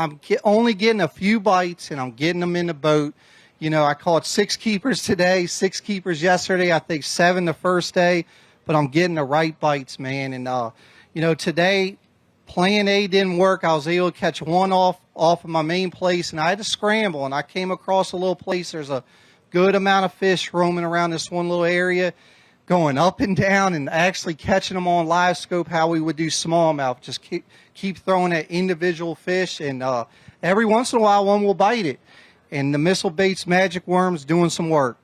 only getting a few bites, and I'm getting them in the boat. I caught 6 keepers today, 6 keepers yesterday, I think 7 the first day. But I'm getting the right bites, man. And, today, plan A didn't work. I was able to catch one off of my main place, and I had to scramble. And I came across a little place. There's a good amount of fish roaming around this one little area, going up and down and actually catching them on live scope how we would do smallmouth. Just keep throwing at individual fish, and every once in a while one will bite it. and the missile baits magic worms doing some work.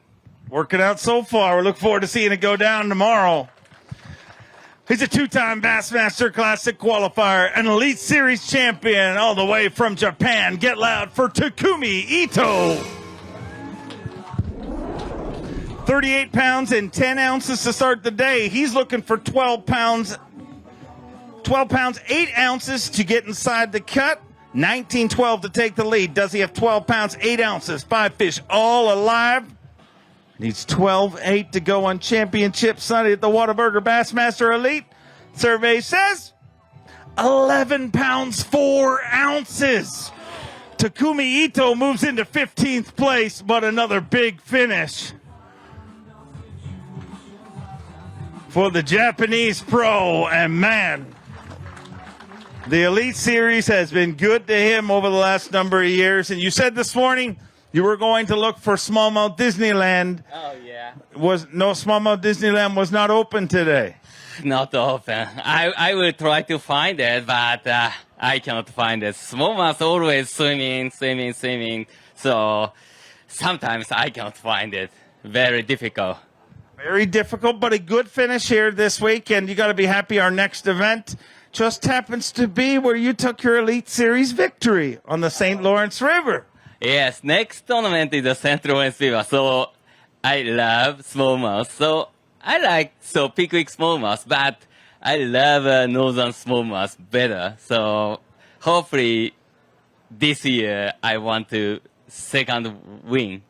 Working out so far. We look forward to seeing it go down tomorrow. He's a two-time Bassmaster Classic qualifier, an Elite Series champion all the way from Japan. Get loud for Takumi Ito. 38 pounds and 10 ounces to start the day. He's looking for 12 pounds, 8 ounces to get inside the cut. 19-12 to take the lead. Does he have 12 pounds, 8 ounces, 5 fish all alive? Needs 12-8 to go on Championship Sunday at the Whataburger Bassmaster Elite. Survey says 11 pounds, 4 ounces. Takumi Ito moves into 15th place, but another big finish for the Japanese pro. And man, the Elite Series has been good to him over the last number of years. And you said this morning you were going to look for Smallmouth Disneyland. Oh, yeah. Smallmouth Disneyland was not open today. Not open. I will try to find it, but I cannot find it. Smallmouth always swimming. So sometimes I cannot find it. Very difficult. Very difficult, but a good finish here this week. And you got to be happy our next event just happens to be where you took your Elite Series victory on the St. Lawrence River. Yes, next tournament is the St. Lawrence River, so I love smallmouth. So I like Pickwick smallmouth, but I love northern smallmouth better. So hopefully this year I want to second win.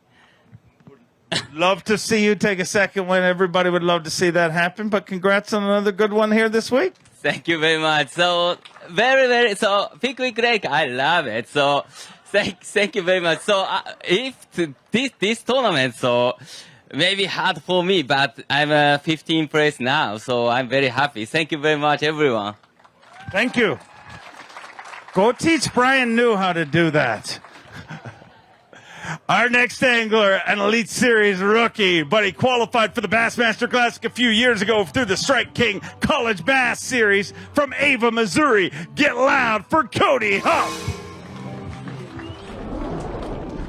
Love to see you take a second win. Everybody would love to see that happen, but congrats on another good one here this week. Thank you very much. So so Pickwick Lake, I love it. So thank you very much. So if this tournament, so maybe hard for me, but I'm 15th place now, so I'm very happy. Thank you very much, everyone. Thank you. Go teach Brian New how to do that. Our next angler, an Elite Series rookie, but he qualified for the Bassmaster Classic a few years ago through the Strike King College Bass Series from Ava, Missouri. Get loud for Cody Huff.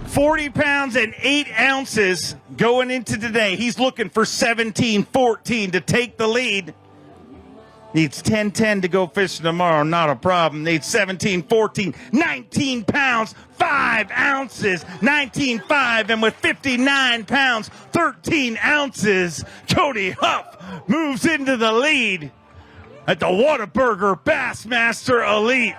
40 pounds and 8 ounces going into today. He's looking for 17-14 to take the lead. Needs 10-10 to go fishing tomorrow. Not a problem. Needs 17-14. 19 pounds, 5 ounces. 19.5. And with 59 pounds, 13 ounces, Cody Huff moves into the lead at the Whataburger Bassmaster Elite.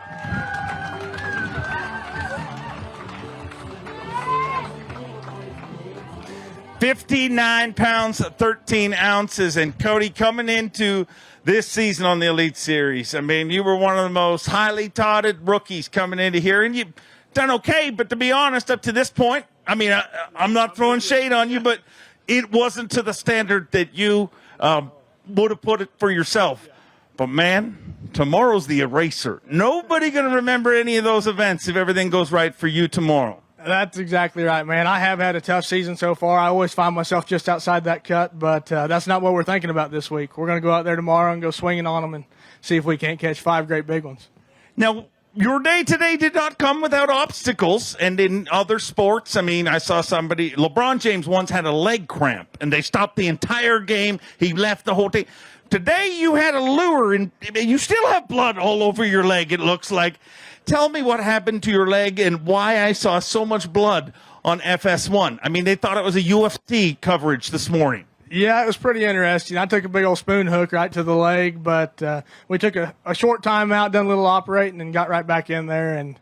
$59 pounds, 13 ounces. And Cody, coming into this season on the Elite Series, I mean, you were one of the most highly touted rookies coming into here, and you've done okay. But to be honest, up to this point, I mean, I'm not throwing shade on you, but it wasn't to the standard that you would have put it for yourself. But man, tomorrow's the eraser. Nobody going to remember any of those events if everything goes right for you tomorrow. That's exactly right, man. I have had a tough season so far. I always find myself just outside that cut, but that's not what we're thinking about this week. We're going to go out there tomorrow and go swinging on them and see if we can't catch 5 great big ones. Now, your day today did not come without obstacles, and in other sports, I mean, I saw somebody, LeBron James once had a leg cramp, and they stopped the entire game. He left the whole thing. Today, you had a lure, and you still have blood all over your leg, it looks like. Tell me what happened to your leg and why I saw so much blood on FS1. I mean, they thought it was a UFC coverage this morning. Yeah, it was pretty interesting. I took a big old spoon hook right to the leg, but we took a short time out, done a little operating, and got right back in there, and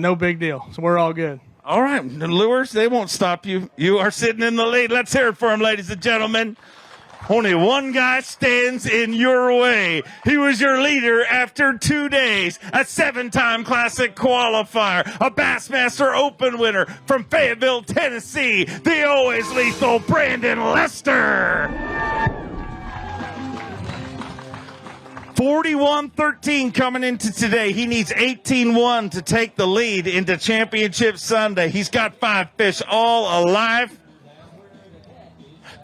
no big deal. So we're all good. All right. The lures, they won't stop you. You are sitting in the lead. Let's hear it for him, ladies and gentlemen. Only one guy stands in your way. He was your leader after 2 days. A 7-time Classic qualifier. A Bassmaster Open winner from Fayetteville, Tennessee. The always lethal Brandon Lester. 41-13 coming into today. He needs 18-1 to take the lead into Championship Sunday. He's got 5 fish all alive.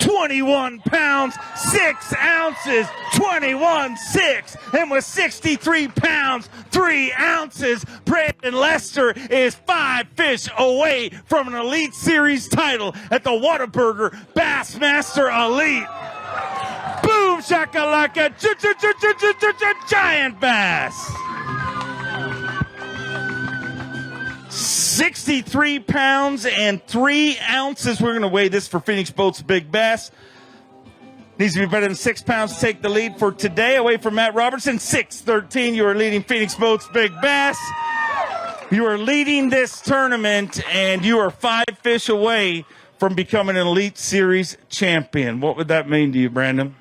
21 pounds, 6 ounces, 21-6. And with 63 pounds, 3 ounces, Brandon Lester is 5 fish away from an Elite Series title at the Whataburger Bassmaster Elite. Boom, shakalaka, giant bass. 63 pounds and 3 ounces. We're going to weigh this for Phoenix Boats Big Bass. Needs to be better than 6 pounds to take the lead for today. Away from Matt Robertson, 6'13". You are leading Phoenix Boats Big Bass. You are leading this tournament, and you are 5 fish away from becoming an Elite Series champion. What would that mean to you, Brandon?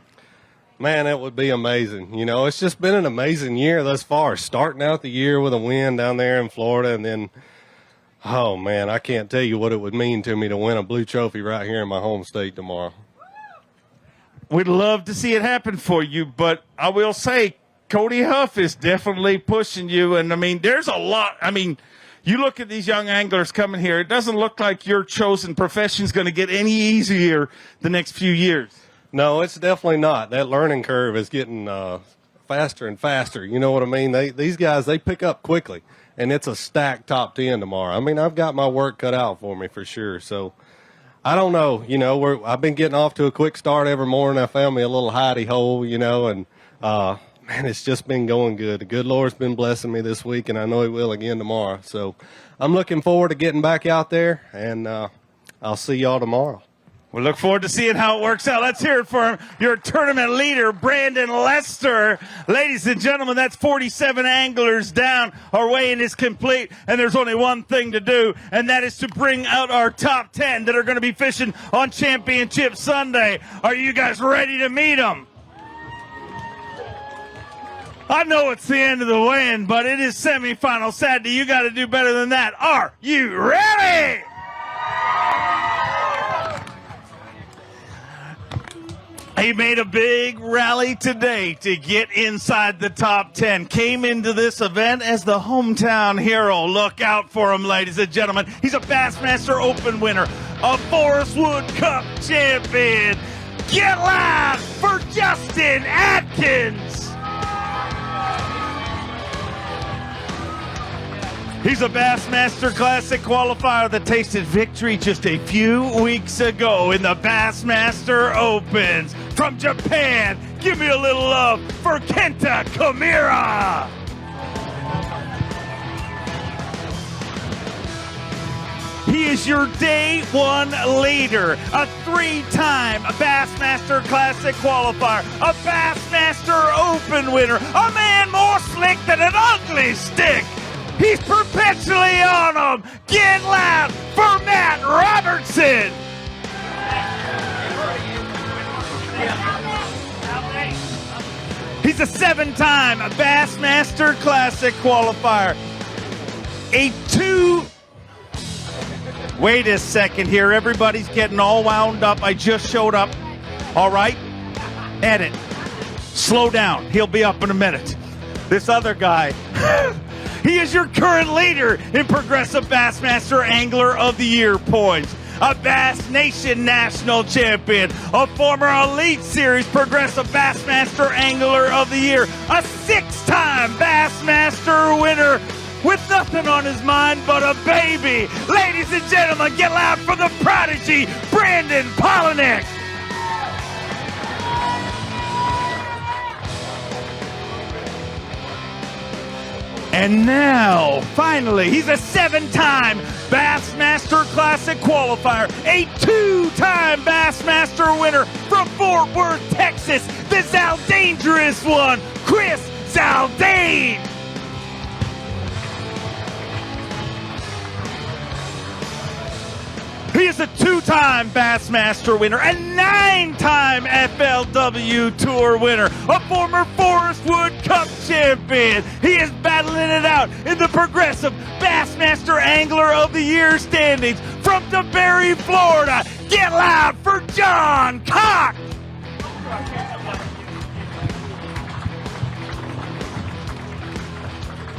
Man, it would be amazing. You know, it's just been an amazing year thus far. Starting out the year with a win down there in Florida, and then, oh, man, I can't tell you what it would mean to me to win a blue trophy right here in my home state tomorrow. We'd love to see it happen for you, but I will say Cody Huff is definitely pushing you. And, I mean, there's a lot. I mean, you look at these young anglers coming here, it doesn't look like your chosen profession is going to get any easier the next few years. No, it's definitely not. That learning curve is getting faster and faster. You know what I mean? These guys, they pick up quickly, and it's a stacked top 10 tomorrow. I mean, I've got my work cut out for me for sure. So I don't know. You know, I've been getting off to a quick start every morning. I found me a little hidey hole, you know, and man, it's just been going good. The good Lord's been blessing me this week, and I know He will again tomorrow. So I'm looking forward to getting back out there, and I'll see y'all tomorrow. We look forward to seeing how it works out. Let's hear it for him, your tournament leader, Brandon Lester. Ladies and gentlemen, that's 47 anglers down. Our weigh-in is complete, and there's only one thing to do, and that is to bring out our top 10 that are going to be fishing on Championship Sunday. Are you guys ready to meet them? I know it's the end of the weigh-in, but it is semifinal Saturday. You got to do better than that. Are you ready? He made a big rally today to get inside the top 10. Came into this event as the hometown hero. Look out for him, ladies and gentlemen. He's a Bassmaster Open winner, a Forest Wood Cup champion. Get loud for Justin Atkins. He's a Bassmaster Classic qualifier that tasted victory just a few weeks ago in the Bassmaster Opens. From Japan, give me a little love for Kenta Kamira. He is your day one leader, a 3-time Bassmaster Classic qualifier, a Bassmaster Open winner, a man more slick than an ugly stick. He's perpetually on them. Get loud for Matt Robertson. He's a 7-time Bassmaster Classic qualifier. Wait a second here. Everybody's getting all wound up. I just showed up. All right. Edit. Slow down. He'll be up in a minute. This other guy. He is your current leader in Progressive Bassmaster Angler of the Year points. A Bass Nation National Champion, a former Elite Series Progressive Bassmaster Angler of the Year, a 6-time Bassmaster winner with nothing on his mind but a baby. Ladies and gentlemen, get loud for the prodigy, Brandon Polinick. And now, finally, he's a 7-time Bassmaster Classic qualifier, a 2-time Bassmaster winner from Fort Worth, Texas, the Zaldangerous one, Chris Saldane. He is a 2-time Bassmaster winner, a 9-time FLW Tour winner, a former Forest Wood Cup champion. He is battling it out in the Progressive Bassmaster Angler of the Year standings from DeBerry, Florida. Get loud for John Cox.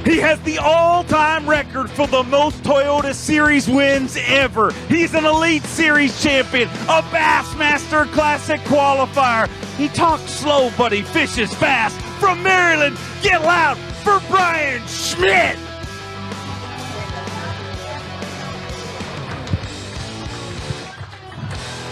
He has the all-time record for the most Toyota Series wins ever. He's an Elite Series champion, a Bassmaster Classic qualifier. He talks slow, but he fishes fast. From Maryland, get loud for Brian Schmidt.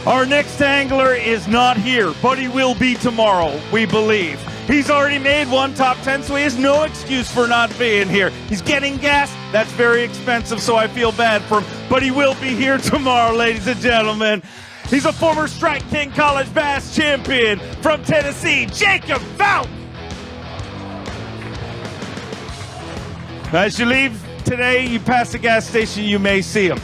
Our next angler is not here, but he will be tomorrow, we believe. He's already made one top 10, so he has no excuse for not being here. He's getting gas. That's very expensive, so I feel bad for him. But he will be here tomorrow, ladies and gentlemen. He's a former Strike King College Bass champion from Tennessee, Jacob Fountain. As you leave today, you pass the gas station, you may see him.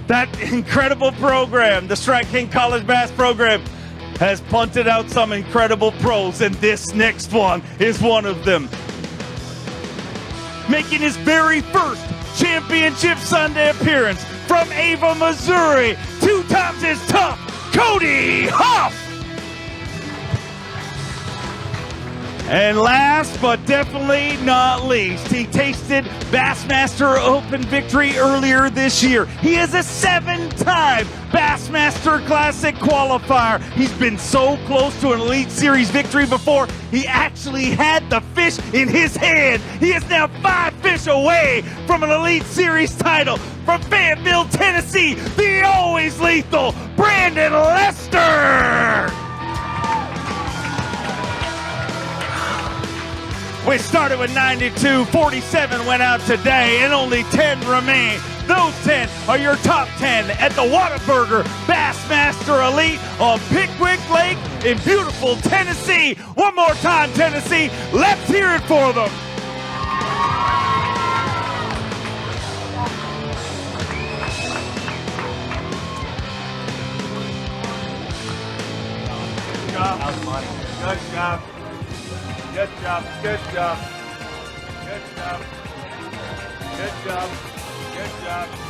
That incredible program, the Strike King College Bass program, has punted out some incredible pros, and this next one is one of them. Making his very first Championship Sunday appearance from Ava, Missouri, 2 times as tough, Cody Huff. And last but definitely not least, he tasted Bassmaster Open victory earlier this year. He is a 7-time Bassmaster Classic qualifier. He's been so close to an Elite Series victory before, he actually had the fish in his hand. He is now 5 fish away from an Elite Series title. From Fayetteville, Tennessee, the always lethal Brandon Lester. We started with 92, 47 went out today, and only 10 remain. Those 10 are your top 10 at the Whataburger Bassmaster Elite on Pickwick Lake in beautiful Tennessee. One more time, Tennessee. Let's hear it for them. Good job. That was funny. Good job. Good job, good job, good job, good job, good job.